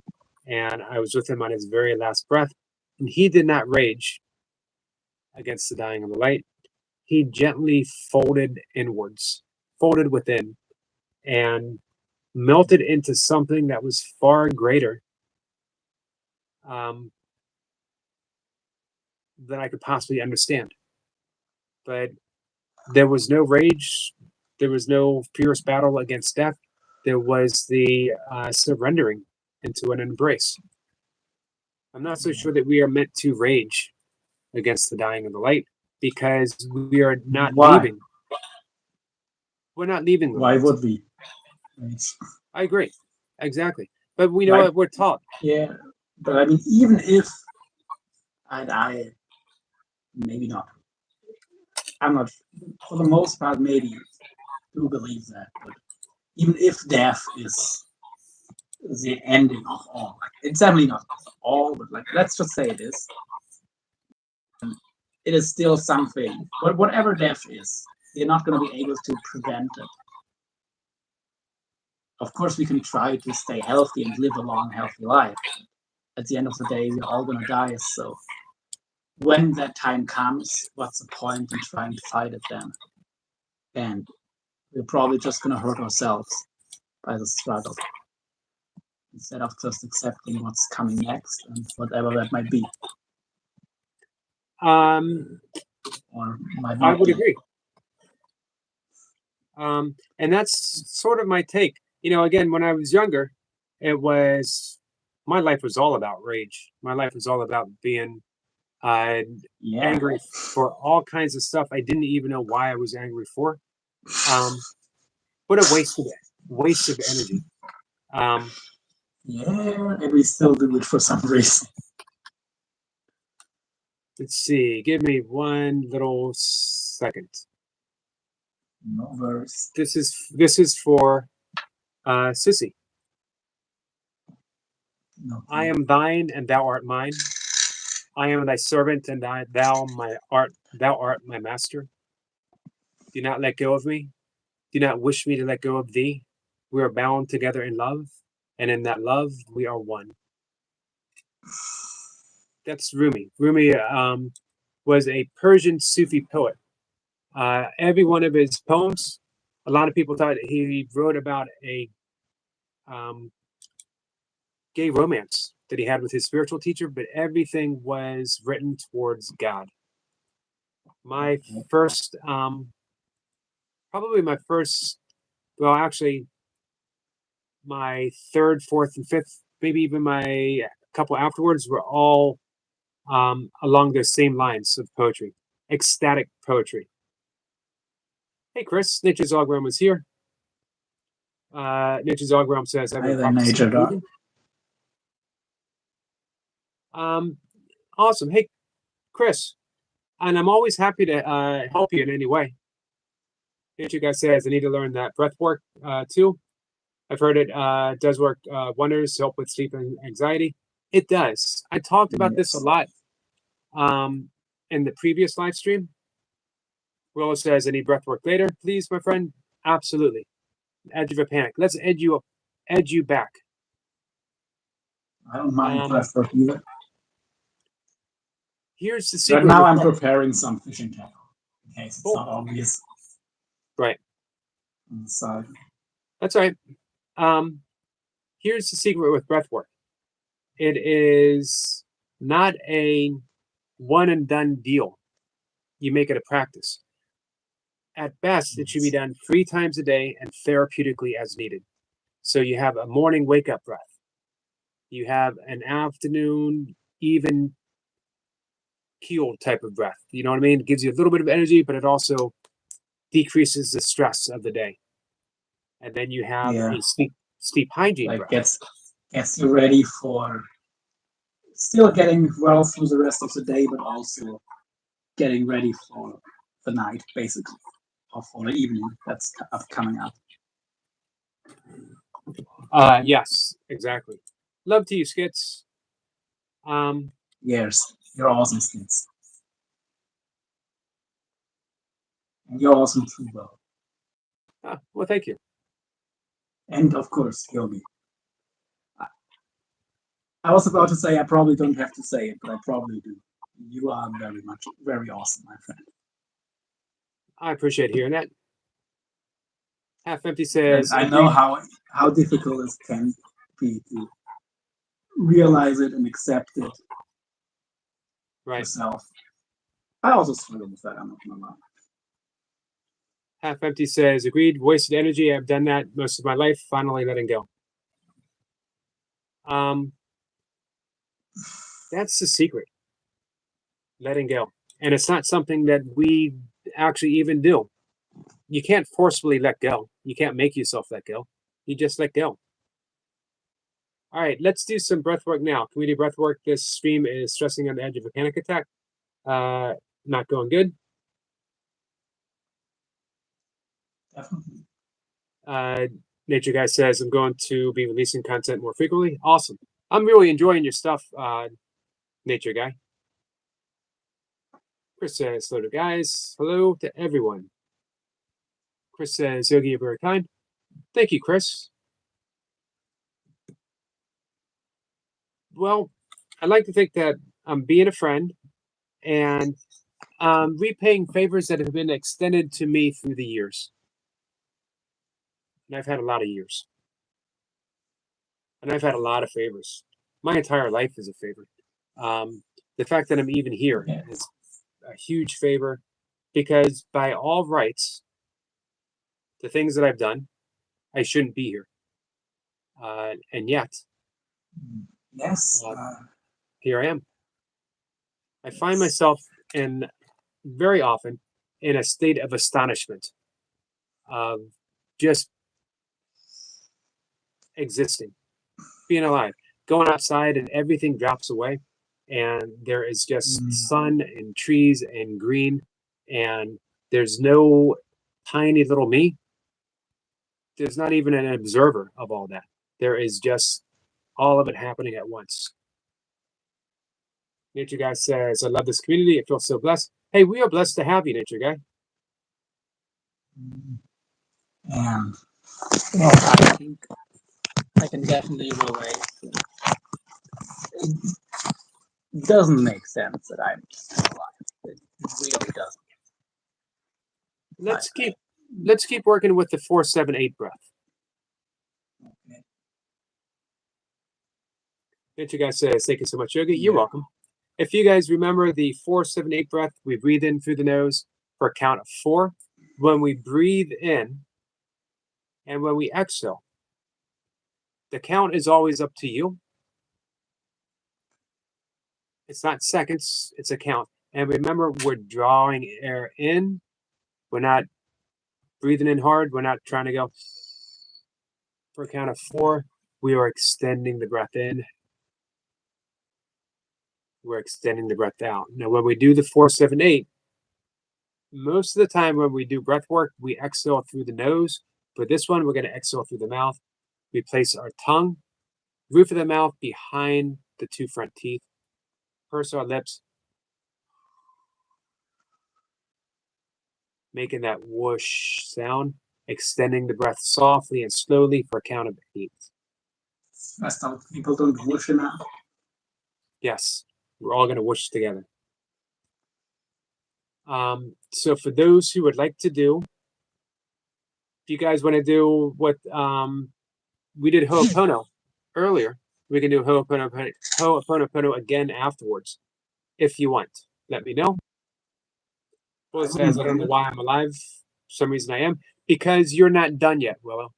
and I was with him on his very last breath, and he did not rage against the dying of the light. He gently folded inwards, folded within, and melted into something that was far greater than I could possibly understand. But there was no rage. There was no fierce battle against death. There was the surrendering into an embrace. I'm not so sure that we are meant to rage against the dying of the light, because we are not leaving. We're not leaving. Why would we? I agree. Exactly. But we know what we're taught. Yeah. But I mean, even if I die, maybe not. I'm not, for the most part, maybe do believe that. But even if death is the ending of all, like, it's definitely not all, but like, let's just say it is. It is still something. But whatever death is, you're not going to be able to prevent it. Of course, we can try to stay healthy and live a long, healthy life. At the end of the day, we're all going to die. So when that time comes, what's the point in trying to fight it then? And we're probably just going to hurt ourselves by the struggle instead of just accepting what's coming next and whatever that might be. Or might not I would be. agree. And that's sort of my take. You know, again, when I was younger, my life was all about rage. My life was all about being angry for all kinds of stuff I didn't even know why I was angry for. What a waste of energy. Yeah, and we still do it for some reason. Let's see. Give me one little second. No worries. This is for Sissy. No. I am thine, and thou art mine. I am thy servant, and thou art my master. Do not let go of me. Do not wish me to let go of thee. We are bound together in love, and in that love we are one. That's Rumi. Rumi was a Persian Sufi poet. Every one of his poems, a lot of people thought he wrote about a gay romance that he had with his spiritual teacher, but everything was written towards God. My first, probably my first, well, actually, my third, fourth, and fifth, maybe even my couple afterwards were all along those same lines of poetry, ecstatic poetry. Hey, Chris, Nature's Ogrom is here. Nature's Ogrom says, I've Hi been there, practicing Nature Dog. breathing. Awesome. Hey, Chris, and I'm always happy to help you in any way. Nature Guy says, I need to learn that breath work too. I've heard it does work wonders to help with sleep and anxiety. It does. I talked about this a lot in the previous live stream. Willow says, I need breath work later. Please, my friend. Absolutely. Edge of a panic. Let's edge you up, edge you back. I don't mind breath work either. Here's the Right secret. now I'm preparing some fishing tackle in case it's not obvious. Right. On the side. That's right. Here's the secret with breath work. It is not a one and done deal. You make it a practice. At best, it should be done 3 times a day and therapeutically as needed. So you have a morning wake up breath. You have an afternoon, even keeled type of breath. You know what I mean? It gives you a little bit of energy, but it also decreases the stress of the day. And then you have a sleep hygiene breath. Gets you ready for still getting well through the rest of the day, but also getting ready for the night, basically, or for the evening that's coming up. Yes, exactly. Love to you, Skits. Yes, you're awesome, Skits. And you're awesome too, well. Well, thank you. And of course, Yogi. I was about to say I probably don't have to say it, but I probably do. You are very awesome, my friend. I appreciate hearing that. Half Empty says, and I know how difficult it can be to realize it and accept it yourself. I also struggle with that, I'm not gonna lie. Half Empty says, agreed, wasted energy. I've done that most of my life, finally letting go. That's the secret. Letting go. And it's not something that we actually even do. You can't forcefully let go. You can't make yourself let go. You just let go. All right, let's do some breath work now. Can we do breath work? This stream is stressing on the edge of a panic attack. Not going good. Definitely. Nature Guy says, I'm going to be releasing content more frequently. Awesome. I'm really enjoying your stuff, Nature Guy. Chris says, hello to guys. Hello to everyone. Chris says, Yogi, you're very kind. Thank you, Chris. Well, I'd like to think that I'm being a friend and repaying favors that have been extended to me through the years. And I've had a lot of years. And I've had a lot of favors. My entire life is a favor. The fact that I'm even here is a huge favor because by all rights, the things that I've done, I shouldn't be here. And yet, yes, here I am. I find myself in very often in a state of astonishment of just existing. being alive, going outside and everything drops away, and there is just sun and trees and green, and there's no tiny little me. There's not even an observer of all that. There is just all of it happening at once. Nature Guy says, I love this community. It feels so blessed. Hey, we are blessed to have you, Nature Guy. And well, I think I can definitely relate. It doesn't make sense that I'm still alive. It really doesn't. Let's keep working with the 4-7-8 breath. Okay. Nature Guy says, thank you so much, Yogi. You're welcome. If you guys remember the 4-7-8 breath, we breathe in through the nose for a count of 4. When we breathe in and when we exhale, the count is always up to you. It's not seconds, it's a count. And remember, we're drawing air in. We're not breathing in hard. We're not trying to go for a count of 4. We are extending the breath in. We're extending the breath out. Now, when we do the 4-7-8, most of the time when we do breath work, we exhale through the nose. For this one, we're going to exhale through the mouth. We place our tongue, roof of the mouth behind the 2 front teeth, purse our lips, making that whoosh sound, extending the breath softly and slowly for a count of 8. I thought people don't whoosh enough. Yes, we're all going to whoosh together. So for those who would like to do, if you guys want to do what we did Ho'opono earlier, we can do Ho'oponopono again afterwards. If you want, let me know. Willow says, I don't know why I'm alive. For some reason I am. Because you're not done yet, Willow.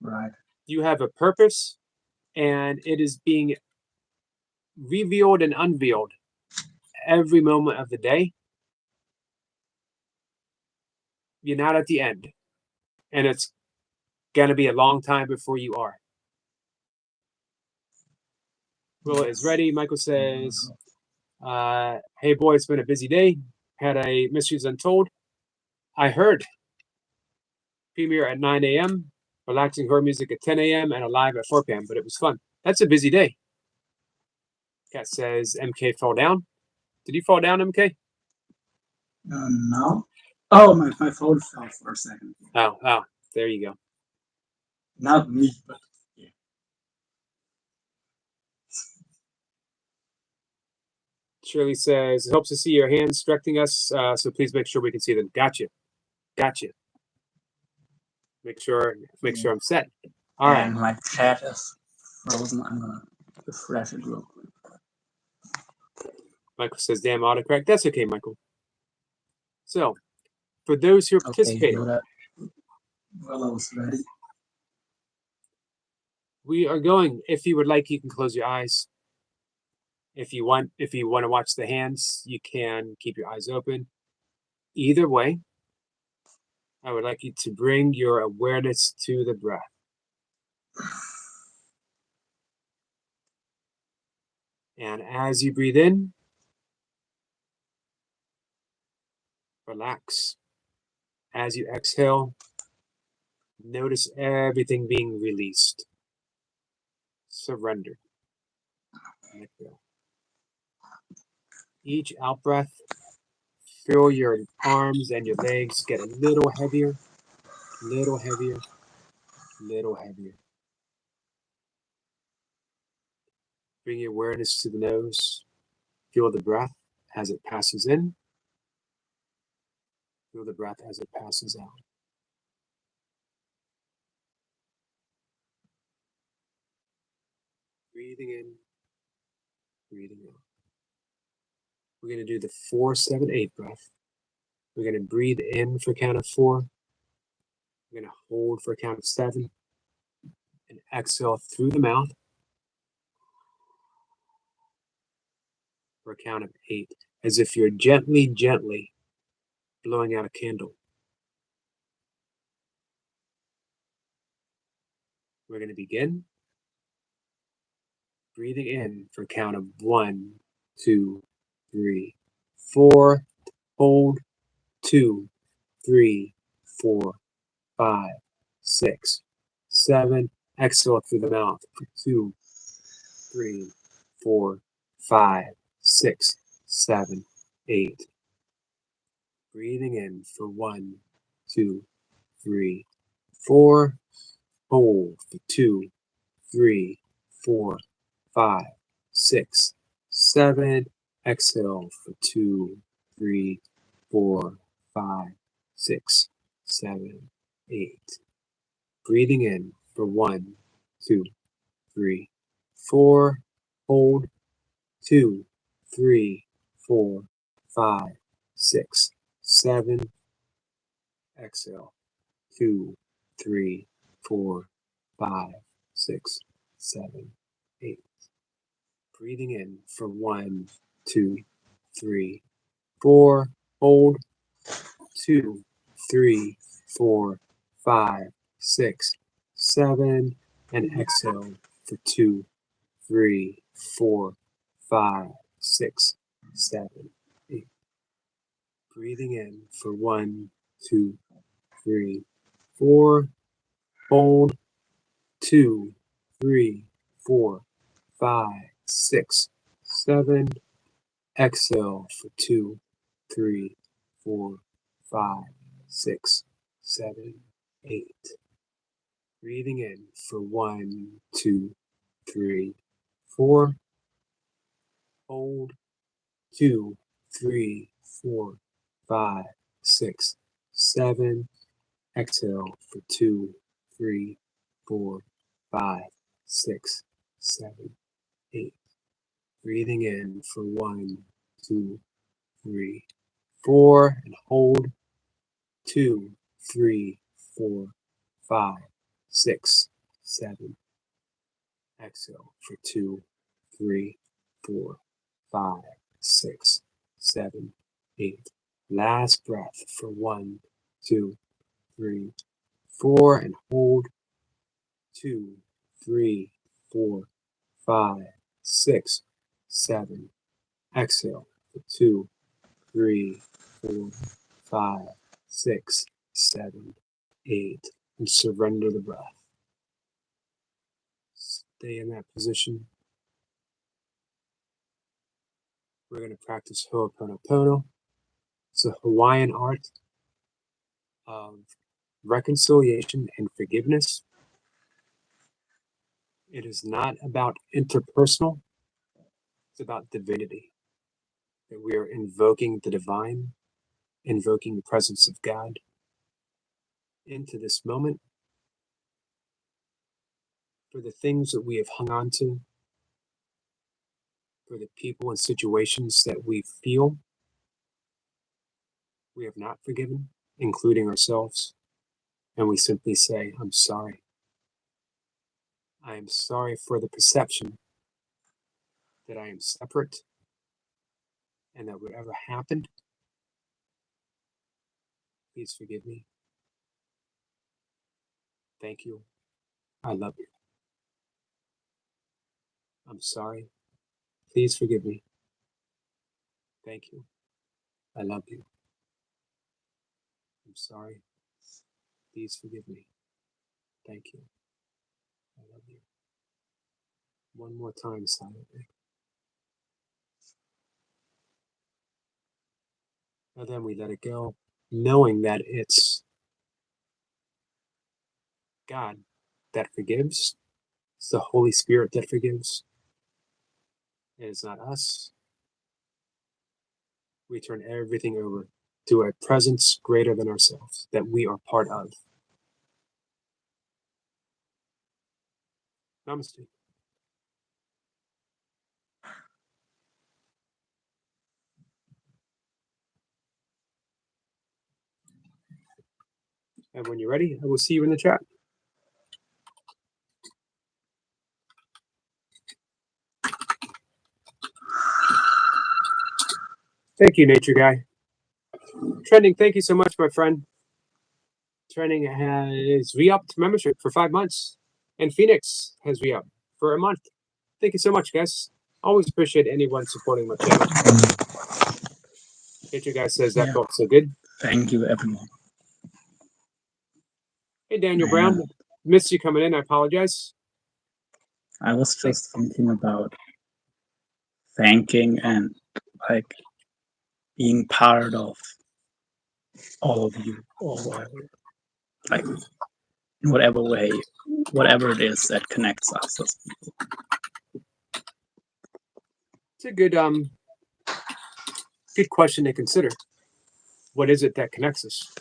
Right. You have a purpose, and it is being revealed and unveiled every moment of the day. You're not at the end. And it's going to be a long time before you are. Willow is ready. Michael says, hey, boy, it's been a busy day. Had a Mysteries Untold. I heard. Premiere at 9 a.m., relaxing horror music at 10 a.m., and a live at 4 p.m., but it was fun. That's a busy day. Cat says, MK fell down. Did you fall down, MK? No. Oh, my phone fell for a second. Oh, there you go. Not me, but yeah. Shirley says, it helps to see your hands directing us, so please make sure we can see them. Gotcha. Make sure I'm set. All right. And my chat is frozen. I'm gonna refresh it real quick. Michael says, damn autocorrect. That's okay, Michael. So, for those who are participating, Willow's ready. we are going. If you would like, you can close your eyes. If you want to watch the hands, you can keep your eyes open. Either way, I would like you to bring your awareness to the breath. And as you breathe in, relax. As you exhale, notice everything being released. Surrender. Let go. Each out breath, feel your arms and your legs get a little heavier, little heavier, little heavier. Bring your awareness to the nose. Feel the breath as it passes in. Feel the breath as it passes out. Breathing in, breathing out. We're going to do the 4-7-8 breath. We're going to breathe in for a count of 4. We're going to hold for a count of 7. And exhale through the mouth for a count of 8. As if you're gently blowing out a candle. We're going to begin. Breathing in for a count of 1, 2, 3, 4. Hold 2, 3, 4, 5, 6, 7. Exhale through the mouth for 2, 3, 4, 5, 6, 7, 8. Breathing in for 1, 2, 3, 4. Hold for 2, 3, 4, 5, 6, 7. Exhale for 2, 3, 4, 5, 6, 7, 8. Breathing in for 1, 2, 3, 4. Hold 2, 3, 4, 5, 6, 7. Exhale 2, 3, 4, 5, 6, 7, 8. Breathing in for 1, 2, 3, 4. Hold 2, 3, 4, 5, 6, 7. And exhale for 2, 3, 4, 5, 6, 7, 8. Breathing in for 1, 2, 3, 4. Hold 2, 3, 4, 5, 6, 7. Exhale for 2, 3, 4, 5, 6, 7, 8. Breathing in for 1, 2, 3, 4. Hold 2, 3, 4, 5, 6, 7. Exhale for 2, 3, 4, 5, 6, 7, 8. Breathing in for 1, 2, 3, 4. And hold 2, 3, 4, 5, 6, 7. Exhale for 2, 3, 4, 5, 6, 7, 8. Last breath for 1, 2, 3, 4. And hold 2, 3, 4, 5, 6, 7. Exhale for 2, 3, 4, 5, 6, 7, 8. And surrender the breath. Stay in that position. We're going to practice Ho'oponopono. It's a Hawaiian art of reconciliation and forgiveness. It is not about interpersonal, it's about divinity. That we are invoking the divine, invoking the presence of God into this moment for the things that we have hung on to, for the people and situations that we feel we have not forgiven, including ourselves. And we simply say, I'm sorry. I am sorry for the perception that I am separate and that whatever happened, please forgive me. Thank you. I love you. I'm sorry. Please forgive me. Thank you. I love you. I'm sorry. Please forgive me. Thank you. I love you. One more time silently. And then we let it go, knowing that it's God that forgives. It's the Holy Spirit that forgives. It is not us. We turn everything over to a presence greater than ourselves that we are part of. Namaste. And when you're ready, I will see you in the chat. Thank you, Nature Guy. Trending, thank you so much, my friend. Trending has re-upped membership for 5 months. And Phoenix has re-upped for a month. Thank you so much, guys. Always appreciate anyone supporting my channel. Nature Guy says that Yeah. felt so good. Thank you, everyone. Hey, Daniel Yeah. Brown. Missed you coming in. I apologize. I was just thinking about thanking and like being part of all of you, or whatever, like in whatever way, whatever it is that connects us as people. It's a good good question to consider. What is it that connects us?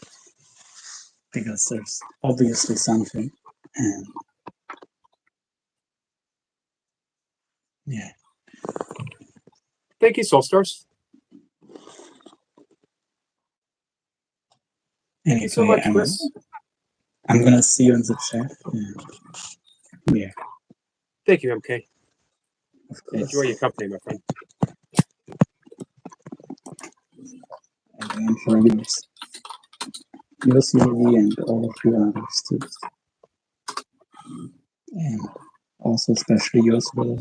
Because there's obviously something, and yeah. Thank you, Soul Stars. Thank you so Anyway, much, Chris. I'm gonna see you in the chat. And yeah, Thank you, MK. of course. Enjoy your company, my friend. And enjoy yours, Yuri, and all of you others too. And also especially yours, Will.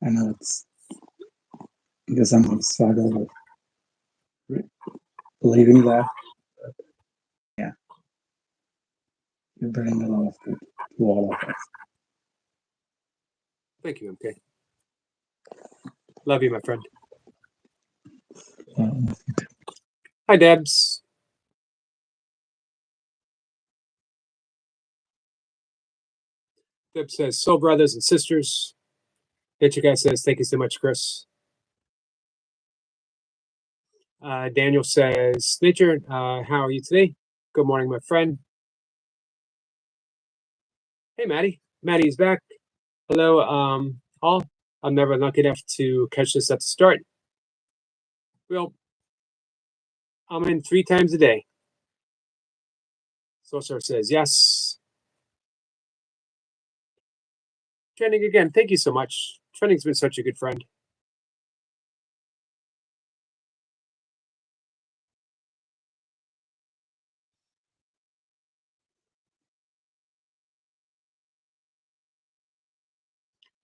I know it's because I'm gonna struggle with believing that, but yeah, you bring a lot of good to all of us. Thank you, MK. Love you, my friend. Hi, Debs. Deb says, soul brothers and sisters. Nature Guy says, thank you so much, Chris. Daniel says, Nature, how are you today? Good morning, my friend. Hey, Maddie. Maddie's back. Hello, all. I'm never lucky enough to catch this at the start. Well, I'm in 3 times a day. Sorcerer says, yes. Trending again. Thank you so much. Trending's been such a good friend.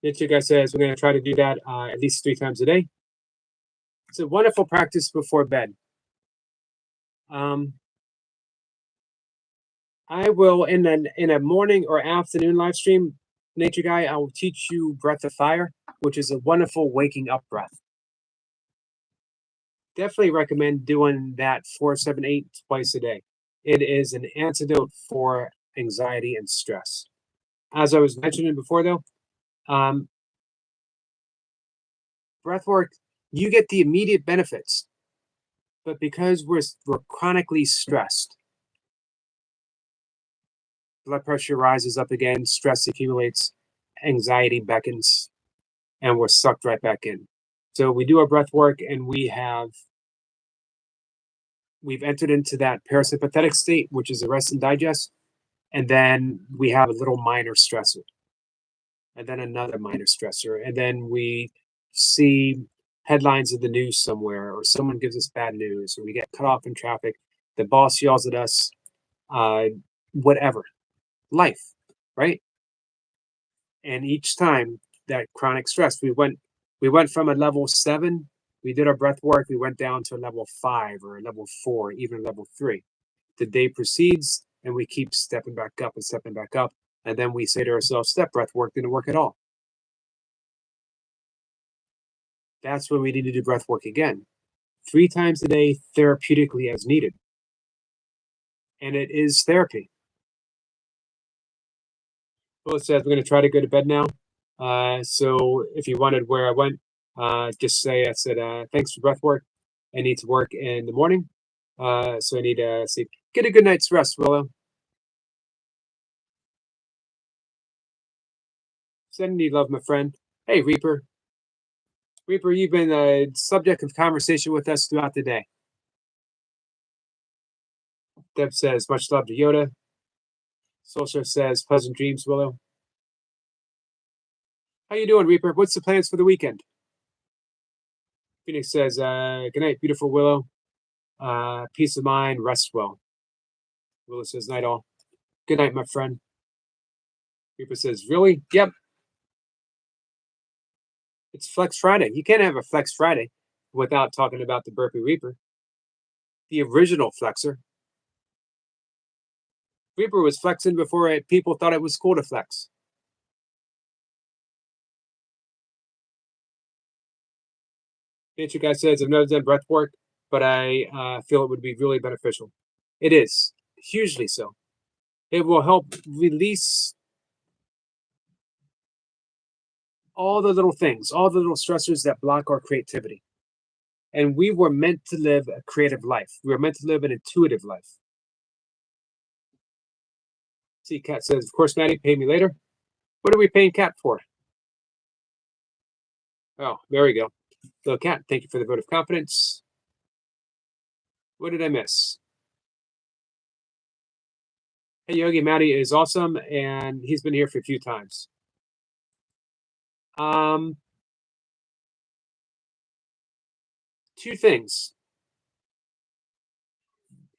Nature Guy says, we're going to try to do that at least 3 times a day. It's a wonderful practice before bed. I will in a morning or afternoon live stream, Nature Guy, I will teach you Breath of Fire, which is a wonderful waking up breath. Definitely recommend doing that 4-7-8 twice a day. It is an antidote for anxiety and stress. As I was mentioning before, though, breath work, you get the immediate benefits, but because we're chronically stressed, blood pressure rises up again, stress accumulates, anxiety beckons, and we're sucked right back in. So we do our breath work, and we've entered into that parasympathetic state, which is a rest and digest, and then we have a little minor stressor, and then another minor stressor, and then we see headlines of the news somewhere, or someone gives us bad news, or we get cut off in traffic, the boss yells at us, whatever, life, right? And each time that chronic stress, we went from a level 7, we did our breath work, we went down to a level 5 or a level 4, even level 3. The day proceeds, and we keep stepping back up and stepping back up, and then we say to ourselves, "Step breath work didn't work at all." That's when we need to do breath work again, 3 times a day, therapeutically as needed, and it is therapy. Well, it says we're going to try to go to bed now. So if you wanted where I went, just say I said, thanks for breath work. I need to work in the morning. So I need to sleep. Get a good night's rest, Willow. Sending you love, my friend. Hey, Reaper. Reaper, you've been a subject of conversation with us throughout the day. Deb says, much love to Yoda. Solskjaer says, pleasant dreams, Willow. How you doing, Reaper? What's the plans for the weekend? Phoenix says, good night, beautiful Willow. Peace of mind, rest well. Willow says, night all. Good night, my friend. Reaper says, really? Yep. It's Flex Friday. You can't have a Flex Friday without talking about the Burpee Reaper, the original flexor. Reaper was flexing before people thought it was cool to flex. Nature Guy says, I've never done breath work, but I feel it would be really beneficial. It is, hugely so. It will help release all the little things, all the little stressors that block our creativity. And we were meant to live a creative life. We were meant to live an intuitive life. See, Kat says, of course, Maddie, pay me later. What are we paying Kat for? Oh, there we go. So, Kat, thank you for the vote of confidence. What did I miss? Hey, Yogi, Maddie is awesome, and he's been here for a few times. Two things.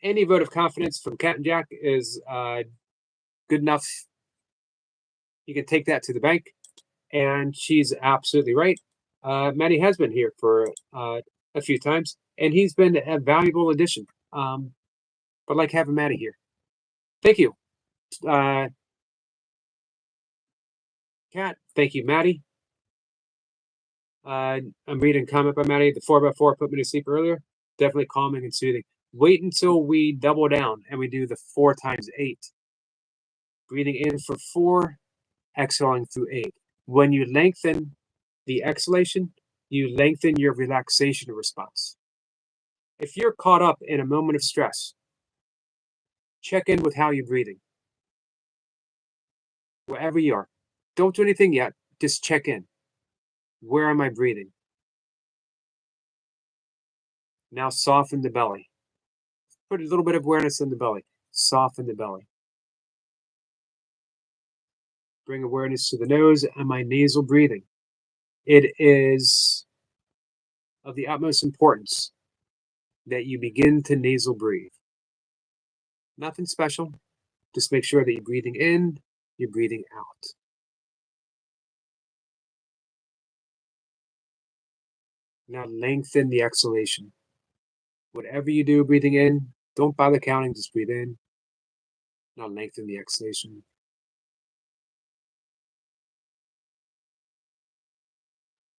Any vote of confidence from Cat and Jack is good enough. You can take that to the bank, and she's absolutely right. Maddie has been here for a few times, and he's been a valuable addition. But like having Maddie here. Thank you, Cat. Thank you, Maddie. I'm reading a comment by Maddie. The 4x4 put me to sleep earlier. Definitely calming and soothing. Wait until we double down and we do the 4 times 8. Breathing in for 4, exhaling through 8. When you lengthen the exhalation, you lengthen your relaxation response. If you're caught up in a moment of stress, check in with how you're breathing. Wherever you are. Don't do anything yet. Just check in. Where am I breathing? Now soften the belly. Put a little bit of awareness in the belly. Soften the belly. Bring awareness to the nose and my nasal breathing. It is of the utmost importance that you begin to nasal breathe. Nothing special. Just make sure that you're breathing in, you're breathing out. Now lengthen the exhalation. Whatever you do breathing in, don't bother counting, just breathe in. Now lengthen the exhalation.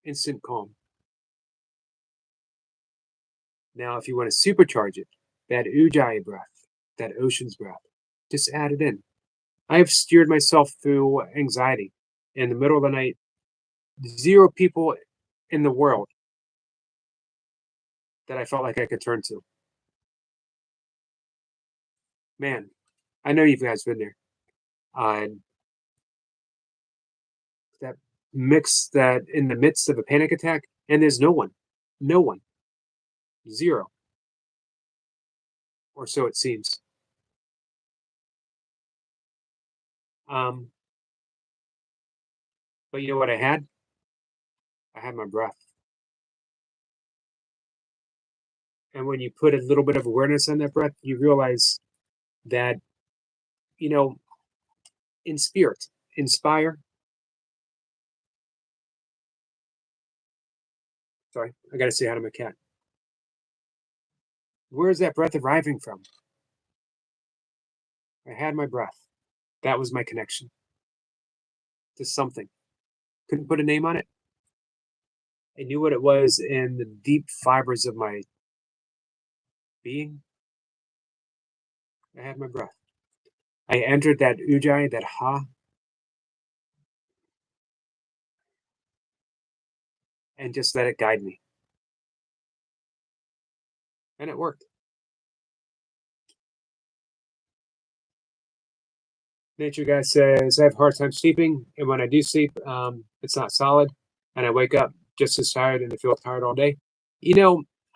Instant calm. Now, if you want to supercharge it, that ujjayi breath, that ocean's breath, just add it in. I have steered myself through anxiety in the middle of the night. 0 people in the world that I felt like I could turn to. Man, I know you guys been there. That mix that in the midst of a panic attack, and there's no one, 0, or so it seems. But you know what I had? I had my breath. And when you put a little bit of awareness on that breath, you realize that, in spirit, inspire. Sorry, I got to say hi to my cat. Where is that breath arriving from? I had my breath. That was my connection to something. Couldn't put a name on it. I knew what it was in the deep fibers of my being. I had my breath. I entered that ujjayi, that ha, and just let it guide me. And it worked. Nature Guy says, I have a hard time sleeping, and when I do sleep, it's not solid, and I wake up just as tired and I feel tired all day.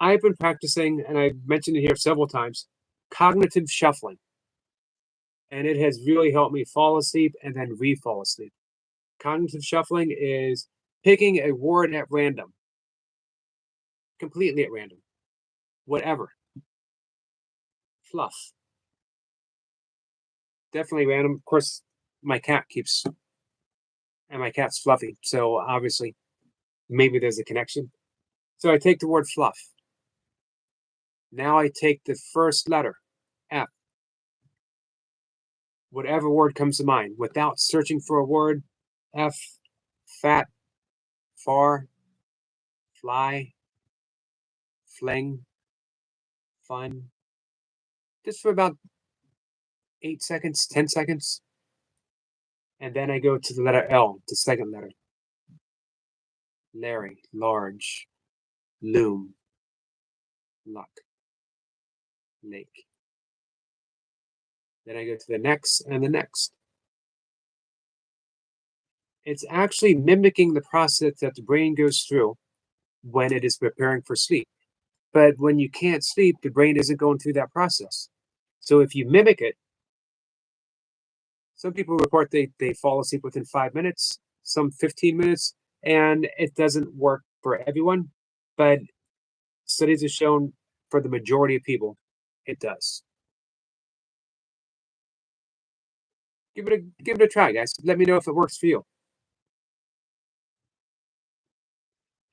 I've been practicing, and I've mentioned it here several times, cognitive shuffling. And it has really helped me fall asleep and then re-fall asleep. Cognitive shuffling is picking a word at random, completely at random, whatever. Fluff. Definitely random. Of course, my cat's fluffy, so obviously maybe there's a connection. So I take the word fluff. Now I take the first letter, F. Whatever word comes to mind, without searching for a word, F, fat, far, fly, fling, fun. Just for about 8 seconds, 10 seconds. And then I go to the letter L, the second letter. Larry, large, loom, luck, lake. Then I go to the next and the next. It's actually mimicking the process that the brain goes through when it is preparing for sleep. But when you can't sleep, the brain isn't going through that process. So if you mimic it, some people report they fall asleep within 5 minutes, some 15 minutes, and it doesn't work for everyone. But studies have shown for the majority of people, it does. Give it a try, guys. Let me know if it works for you.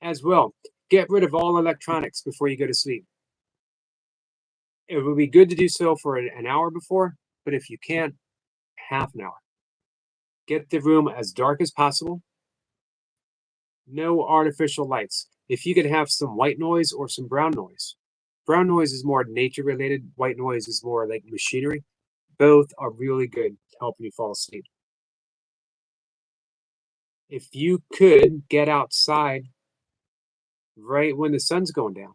As well, get rid of all electronics before you go to sleep. It would be good to do so for an hour before, but if you can't, half an hour. Get the room as dark as possible. No artificial lights. If you could have some white noise or some brown noise. Brown noise is more nature related. White noise is more like machinery. Both are really good to helping you fall asleep. If you could get outside right when the sun's going down,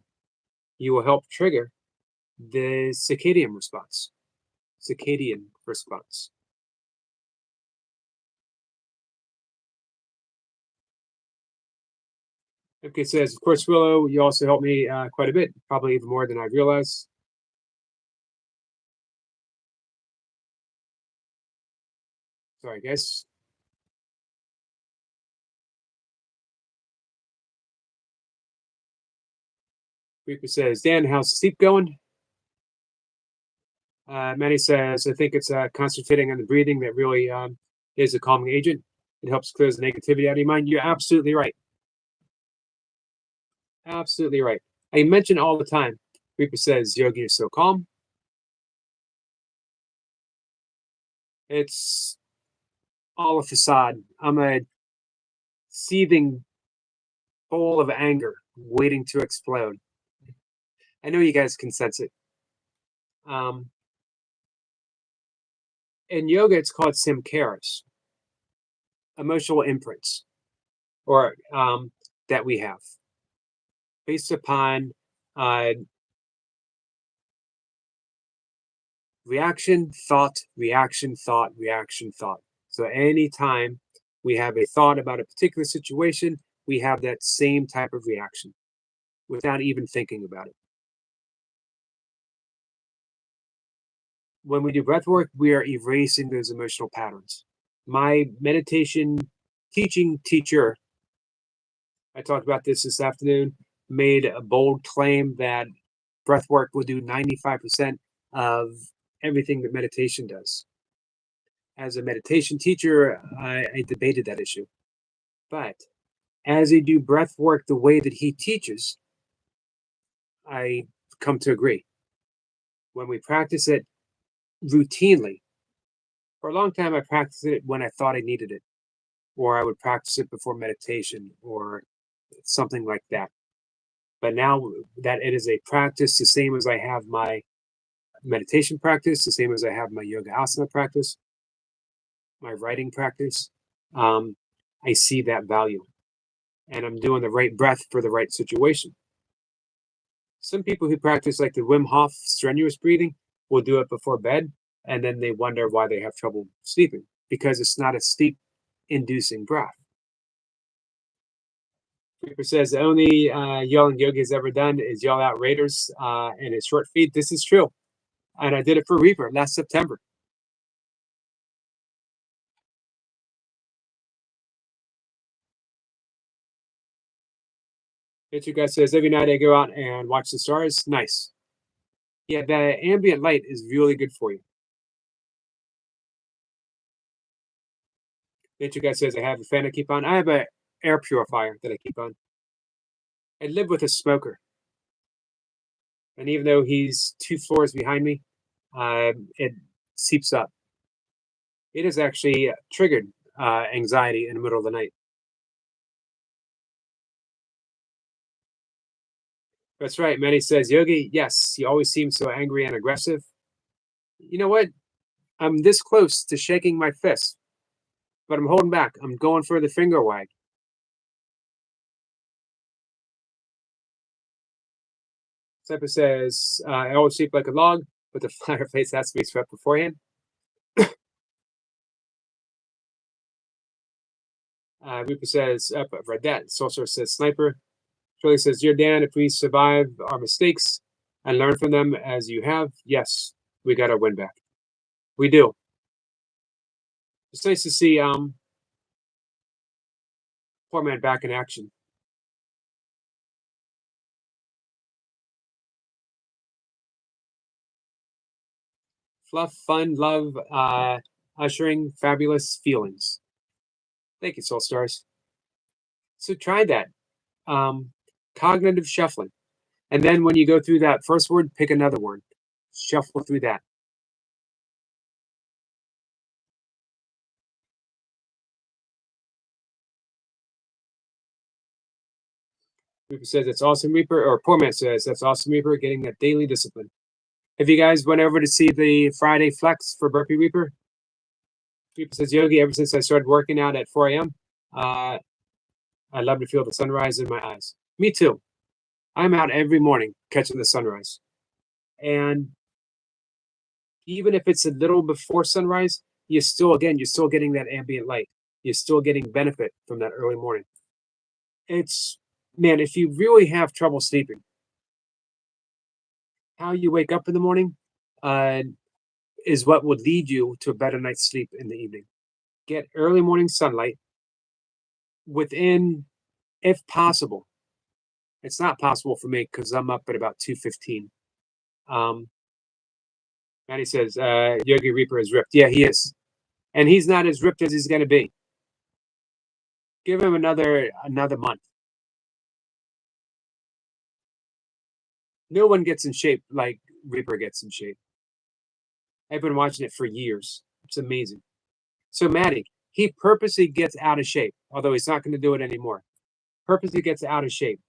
you will help trigger the circadian response. Circadian response. Okay, says, of course, Willow, you also helped me quite a bit, probably even more than I realized. Sorry, guys. Reaper says, Dan, how's the sleep going? Manny says, I think it's concentrating on the breathing that really is a calming agent. It helps clear the negativity out of your mind. You're absolutely right. Absolutely right. I mention all the time. Reaper says, yogi is so calm. It's all a facade. I'm a seething bowl of anger waiting to explode. I know you guys can sense it. In yoga, it's called samkaras, emotional imprints, or that we have based upon reaction, thought, reaction, thought, reaction, thought. So anytime we have a thought about a particular situation, we have that same type of reaction without even thinking about it. When we do breath work, we are erasing those emotional patterns. My meditation teaching teacher, I talked about this afternoon, made a bold claim that breath work will do 95% of everything that meditation does. As a meditation teacher, I debated that issue. But as I do breath work the way that he teaches, I come to agree. When we practice it routinely, for a long time, I practiced it when I thought I needed it, or I would practice it before meditation or something like that. But now that it is a practice, the same as I have my meditation practice, the same as I have my yoga asana practice, my writing practice, I see that value. And I'm doing the right breath for the right situation. Some people who practice like the Wim Hof strenuous breathing will do it before bed, and then they wonder why they have trouble sleeping because it's not a sleep inducing breath. Reaper says the only yelling yoga has ever done is yell out Raiders in his short feed. This is true. And I did it for Reaper last September. Picture guy says every night I go out and watch the stars. Nice. Yeah, the ambient light is really good for you. Nature guy says I have a fan I keep on. I have an air purifier that I keep on. I live with a smoker, and even though he's 2 floors behind me, it seeps up. It has actually triggered anxiety in the middle of the night. That's right. Manny says, Yogi, yes, you always seem so angry and aggressive. You know what? I'm this close to shaking my fist, but I'm holding back. I'm going for the finger wag. Seppa says, I always sleep like a log, but the fireplace has to be swept beforehand. Reaper says, I've read that. Sorcerer says, Sniper. Shirley says, Dear Dan, if we survive our mistakes and learn from them as you have, yes, we got our win back. We do. It's nice to see poor man back in action. Fluff, fun, love, ushering fabulous feelings. Thank you, Soul Stars. So try that. Cognitive shuffling. And then when you go through that first word, pick another word. Shuffle through that. Reaper says it's awesome, Reaper, or Poor Man says that's awesome, Reaper, getting that daily discipline. Have you guys went over to see the Friday flex for Burpee Reaper? Reaper says, Yogi, ever since I started working out at 4 a.m., I love to feel the sunrise in my eyes. Me too. I'm out every morning catching the sunrise. And even if it's a little before sunrise, you're still getting that ambient light. You're still getting benefit from that early morning. It's, man, if you really have trouble sleeping, how you wake up in the morning is what would lead you to a better night's sleep in the evening. Get early morning sunlight within, if possible. It's not possible for me because I'm up at about 2:15. Maddie says, Yogi Reaper is ripped. Yeah, he is. And he's not as ripped as he's going to be. Give him another month. No one gets in shape like Reaper gets in shape. I've been watching it for years. It's amazing. So Maddie, he purposely gets out of shape, although he's not going to do it anymore. Purposely gets out of shape,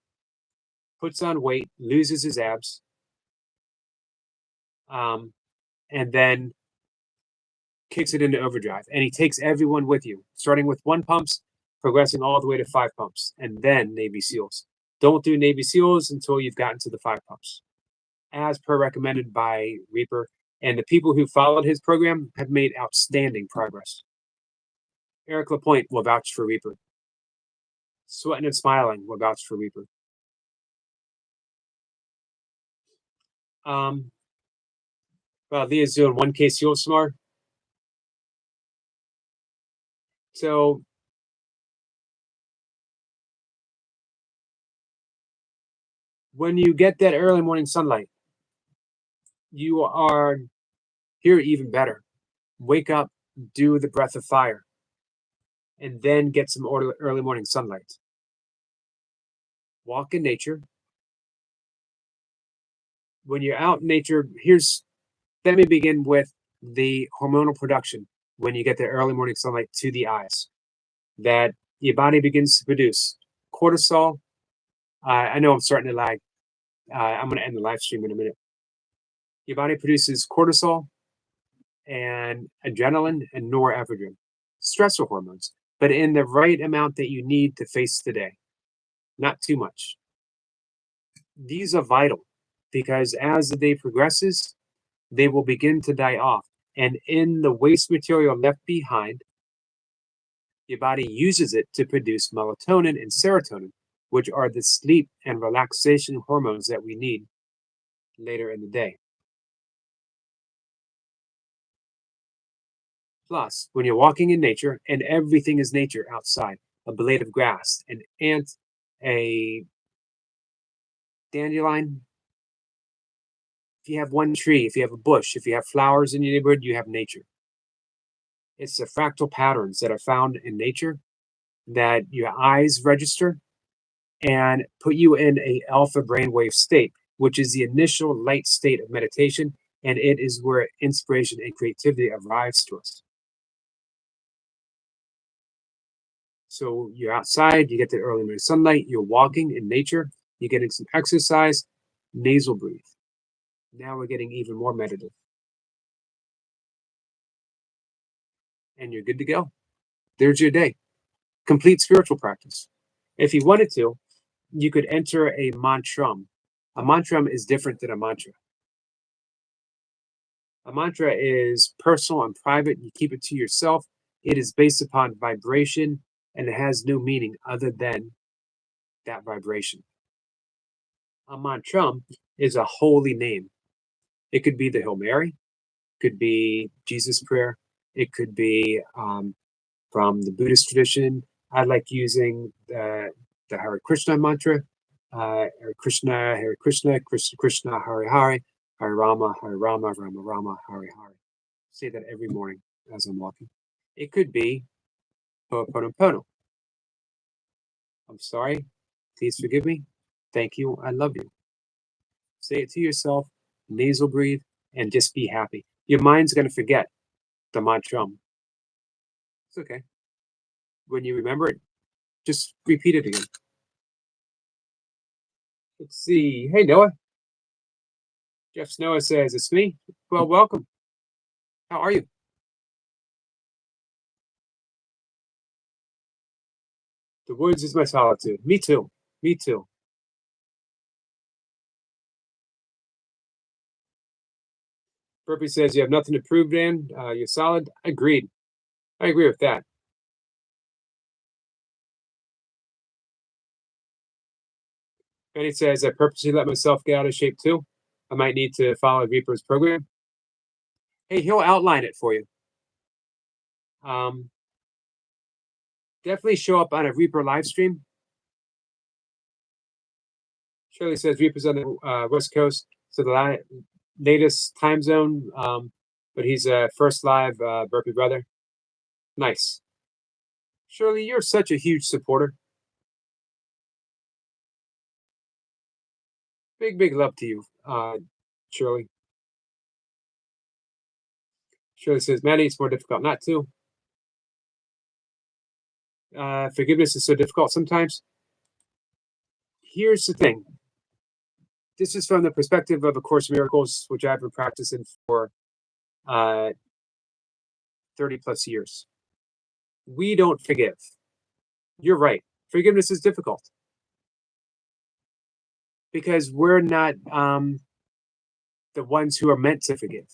puts on weight, loses his abs, and then kicks it into overdrive. And he takes everyone with you, starting with 1 pumps, progressing all the way to 5 pumps, and then Navy SEALs. Don't do Navy SEALs until you've gotten to the 5 pumps, as per recommended by Reaper. And the people who followed his program have made outstanding progress. Eric Lapointe will vouch for Reaper. Sweating and Smiling will vouch for Reaper. Well, Leah's doing 1K SEAL Smart. So when you get that early morning sunlight, you are here even better. Wake up, do the breath of fire, and then get some early morning sunlight. Walk in nature. When you're out in nature, let me begin with the hormonal production when you get the early morning sunlight to the eyes, that your body begins to produce cortisol. I know I'm starting to lag. I'm going to end the live stream in a minute. Your body produces cortisol and adrenaline and norepinephrine, stressor hormones, but in the right amount that you need to face the day, not too much. These are vital because as the day progresses, they will begin to die off. And in the waste material left behind, your body uses it to produce melatonin and serotonin, which are the sleep and relaxation hormones that we need later in the day. Plus, when you're walking in nature, and everything is nature outside, a blade of grass, an ant, a dandelion, if you have one tree, if you have a bush, if you have flowers in your neighborhood, you have nature. It's the fractal patterns that are found in nature that your eyes register and put you in a alpha brainwave state, which is the initial light state of meditation, and it is where inspiration and creativity arrives to us. So you're outside, you get the early morning sunlight, you're walking in nature, you're getting some exercise, nasal breathe. Now we're getting even more meditative. And you're good to go. There's your day. Complete spiritual practice. If you wanted to, you could enter a mantram. A mantram is different than a mantra. A mantra is personal and private. You keep it to yourself. It is based upon vibration and it has no meaning other than that vibration. A mantram is a holy name. It could be the Hail Mary, could be Jesus prayer. It could be from the Buddhist tradition. I like using the Hare Krishna mantra. Hare Krishna, Krishna Krishna, Hare Hare, Hare Rama, Rama Rama, Hare Hare. Say that every morning as I'm walking. It could be Ho'oponopono. I'm sorry. Please forgive me. Thank you. I love you. Say it to yourself. Nasal breathe and just be happy. Your mind's going to forget the mantram. It's okay. When you remember it, just repeat it again. Let's see. Hey, Noah. Jeff Noah says, it's me. Well, welcome. How are you? The woods is my solitude. Me too. Me too. Burpee says, you have nothing to prove, Dan. You're solid. Agreed. I agree with that. Benny says, I purposely let myself get out of shape too. I might need to follow Reaper's program. Hey, he'll outline it for you. Definitely show up on a Reaper live stream. Shirley says Reaper's on the West Coast, so the latest time zone, but he's a first live Burpee brother. Nice. Shirley, you're such a huge supporter. Big love to you, Shirley. Shirley says, Maddie, it's more difficult not to. Forgiveness is so difficult sometimes. Here's the thing. This is from the perspective of A Course in Miracles, which I've been practicing for 30 plus years. We don't forgive. You're right. Forgiveness is difficult because we're not the ones who are meant to forgive.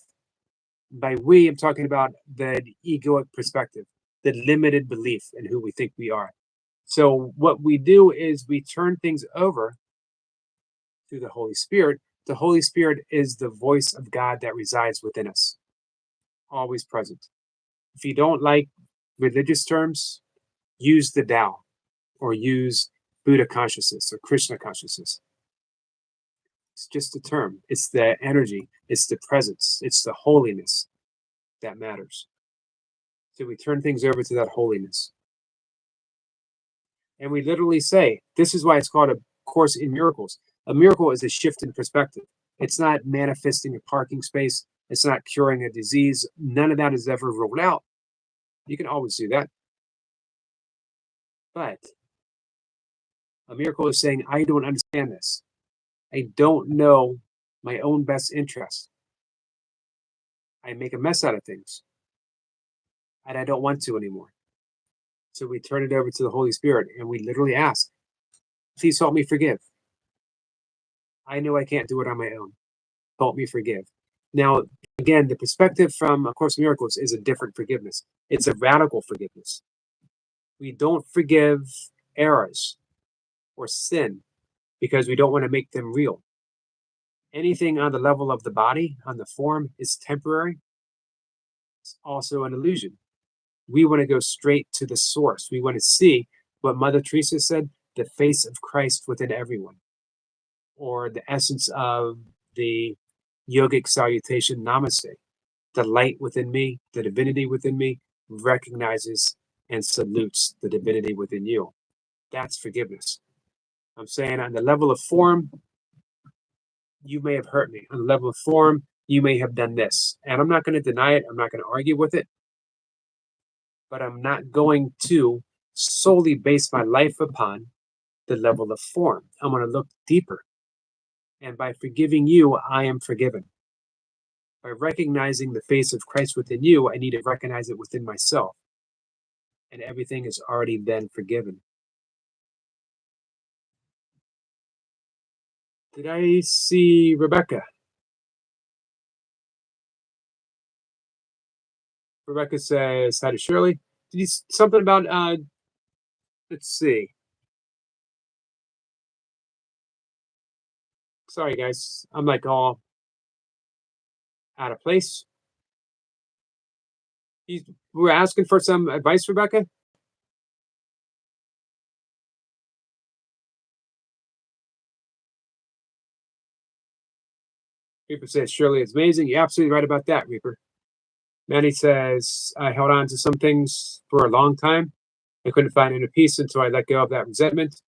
By we, I'm talking about the egoic perspective, the limited belief in who we think we are. So what we do is we turn things over to the Holy Spirit. The Holy Spirit is the voice of God that resides within us, always present. If you don't like religious terms, use the Tao or use Buddha consciousness or Krishna consciousness. It's just a term. It's the energy. It's the presence. It's the holiness that matters. So we turn things over to that holiness. And we literally say, this is why it's called A Course in Miracles. A miracle is a shift in perspective. It's not manifesting a parking space. It's not curing a disease. None of that is ever ruled out. You can always do that. But a miracle is saying, I don't understand this. I don't know my own best interest. I make a mess out of things. And I don't want to anymore. So we turn it over to the Holy Spirit and we literally ask, please help me forgive. I know I can't do it on my own. Help me forgive. Now, again, the perspective from A Course in Miracles is a different forgiveness. It's a radical forgiveness. We don't forgive errors or sin because we don't want to make them real. Anything on the level of the body, on the form, is temporary. It's also an illusion. We want to go straight to the source. We want to see what Mother Teresa said, the face of Christ within everyone, or the essence of the yogic salutation, namaste. The light within me, the divinity within me, recognizes and salutes the divinity within you. That's forgiveness. I'm saying on the level of form, you may have hurt me. On the level of form, you may have done this. And I'm not going to deny it. I'm not going to argue with it. But I'm not going to solely base my life upon the level of form. I'm going to look deeper. And by forgiving you, I am forgiven. By recognizing the face of Christ within you, I need to recognize it within myself. And everything is already then forgiven. Did I see Rebecca? Rebecca says, hi to Shirley. Did you something about, let's see. Sorry, guys. I'm like all out of place. We were asking for some advice, Rebecca? Reaper says, Shirley is amazing. You're absolutely right about that, Reaper. Manny says, I held on to some things for a long time. I couldn't find inner peace until I let go of that resentment.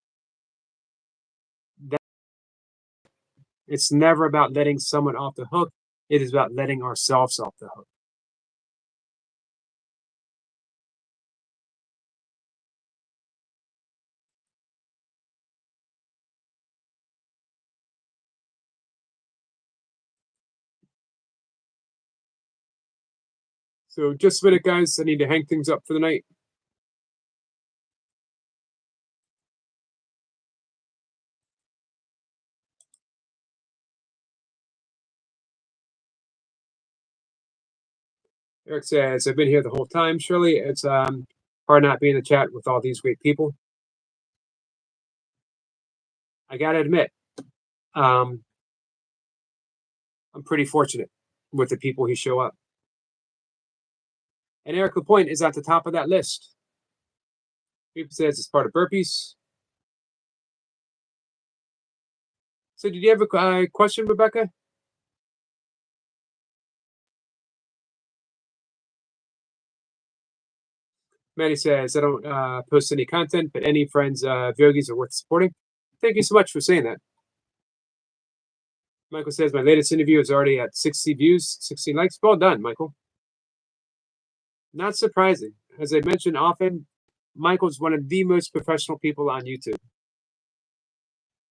It's never about letting someone off the hook. It is about letting ourselves off the hook. So just a minute, guys. I need to hang things up for the night. Eric says, I've been here the whole time, Shirley. It's hard not being in the chat with all these great people. I got to admit, I'm pretty fortunate with the people who show up. And Eric Lapointe is at the top of that list. People says it's part of burpees. So did you have a question, Rebecca? Maddie says, I don't post any content, but any friends of yogis are worth supporting. Thank you so much for saying that. Michael says, my latest interview is already at 60 views, 16 likes. Well done, Michael. Not surprising. As I mentioned often, Michael's one of the most professional people on YouTube.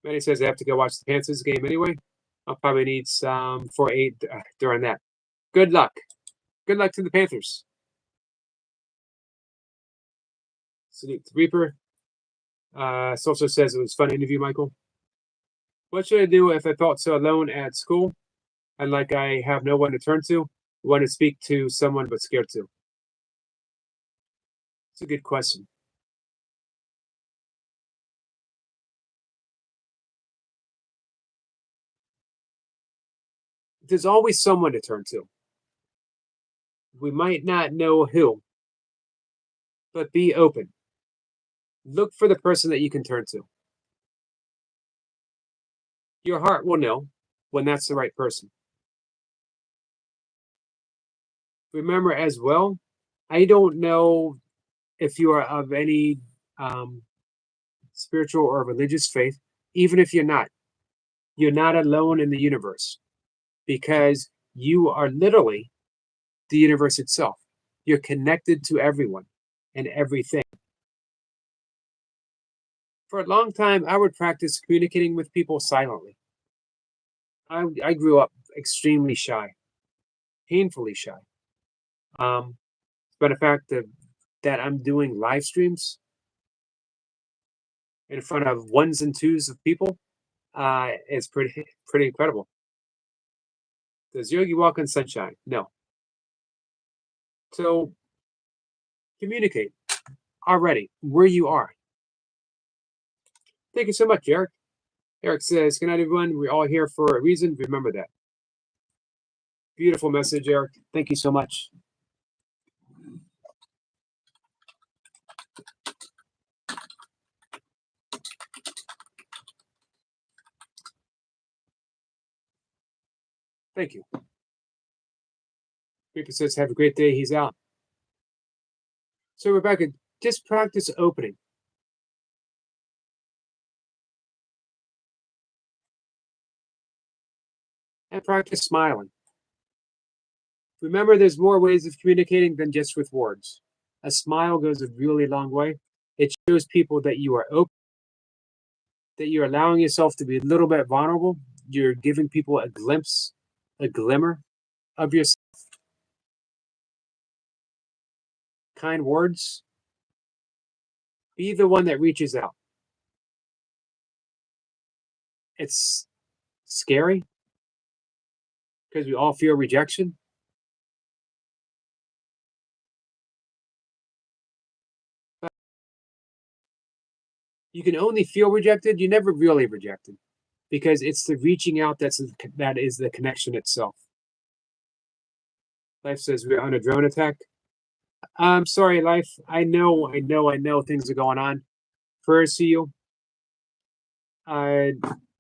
Maddie says, I have to go watch the Panthers game anyway. I'll probably need some 4-8 during that. Good luck. Good luck to the Panthers. Salute to Reaper. Social says it was a fun interview, Michael. What should I do if I felt so alone at school and like I have no one to turn to, want to speak to someone but scared to? It's a good question. There's always someone to turn to. We might not know who, but be open. Look for the person that you can turn to. Your heart will know when that's the right person. Remember as well, I don't know if you are of any spiritual or religious faith, even if you're not alone in the universe, because you are literally the universe itself. You're connected to everyone and everything. For a long time, I would practice communicating with people silently. I grew up extremely shy, painfully shy. But the fact that I'm doing live streams in front of ones and twos of people is pretty incredible. Does Yogi walk in sunshine? No. So communicate already where you are. Thank you so much, Eric. Eric says, good night, everyone. We're all here for a reason. Remember that. Beautiful message, Eric. Thank you so much. Thank you. Reaper says, have a great day. He's out. So, Rebecca, just practice opening. and practice smiling. Remember, there's more ways of communicating than just with words. A smile goes a really long way. It shows people that you are open, that you're allowing yourself to be a little bit vulnerable. You're giving people a glimpse, a glimmer of yourself. Kind words. Be the one that reaches out. It's scary because we all feel rejection. But you can only feel rejected. You never really rejected, because it's the reaching out that is the connection itself. Life says we're on a drone attack. I'm sorry, Life. I know things are going on. Prayers to you.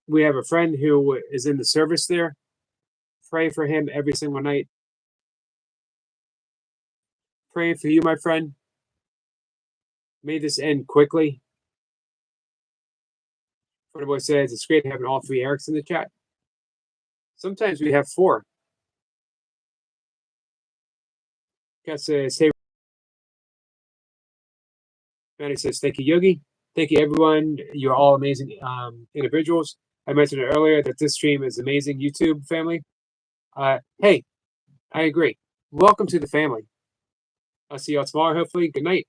We have a friend who is in the service there. Pray for him every single night. Praying for you, my friend. May this end quickly. Friend boy says it's great having all three Erics in the chat. Sometimes we have four. Cat says, hey. Manny says, thank you, Yogi. Thank you, everyone. You're all amazing individuals. I mentioned earlier that this stream is amazing. YouTube family. Hey, I agree. Welcome to the family. I'll see y'all tomorrow, hopefully. Good night.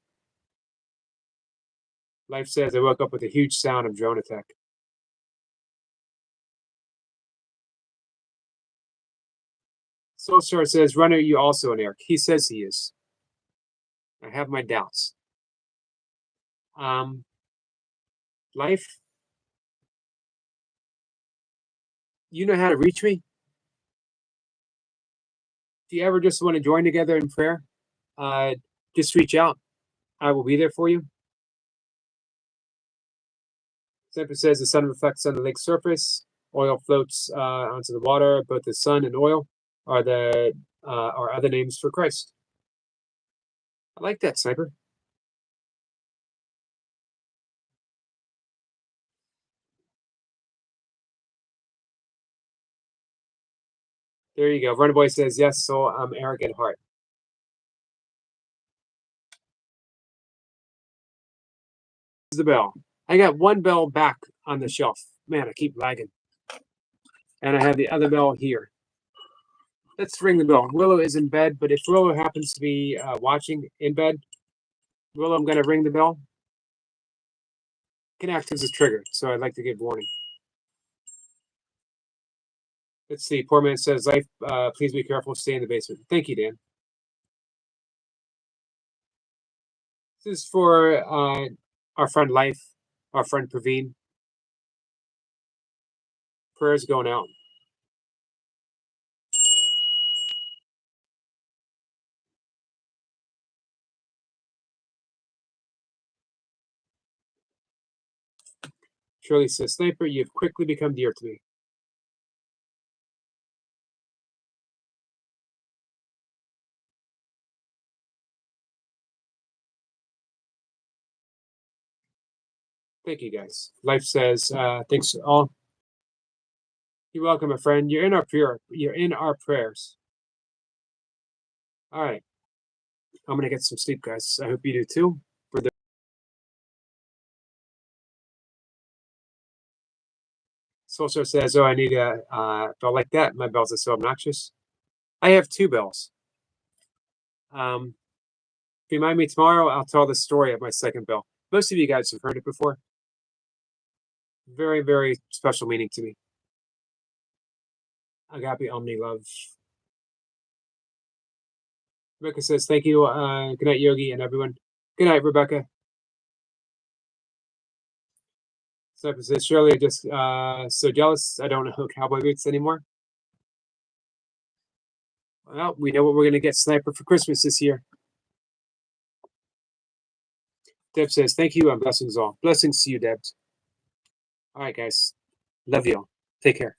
Life says I woke up with a huge sound of drone attack. Soulstar says, Runner, you also an Eric. He says he is. I have my doubts. Life, you know how to reach me. If you ever just want to join together in prayer, just reach out. I will be there for you. Sempre says the sun reflects on the lake's surface. Oil floats onto the water. Both the sun and oil are other names for Christ. I like that, Sniper. There you go. Runaway says yes, so I'm Eric at heart. This is the bell. I got one bell back on the shelf. Man, I keep lagging. And I have the other bell here. Let's ring the bell. Willow is in bed, but if Willow happens to be watching in bed, Willow, I'm going to ring the bell. It can act as a trigger, so I'd like to give warning. Let's see. Poor man says, Life, please be careful. Stay in the basement. Thank you, Dan. This is for our friend Life, our friend Praveen. Prayers going out. Shirley says, Sniper, you've quickly become dear to me. Thank you, guys. Life says, thanks all. You're welcome, my friend. You're in our prayer. You're in our prayers. All right. I'm gonna get some sleep, guys. I hope you do too. Soulstar says, oh, I need a bell like that. My bells are so obnoxious. I have two bells. Remind me tomorrow, I'll tell the story of my second bell. Most of you guys have heard it before. Very, very special meaning to me. Agape Omni Love. Rebecca says, thank you. Good night, Yogi, and everyone. Good night, Rebecca. Sniper says, Shirley, just so jealous. I don't know cowboy boots anymore. Well, we know what we're going to get Sniper for Christmas this year. Deb says, thank you and blessings all. Blessings to you, Deb. All right, guys. Love you all. Take care.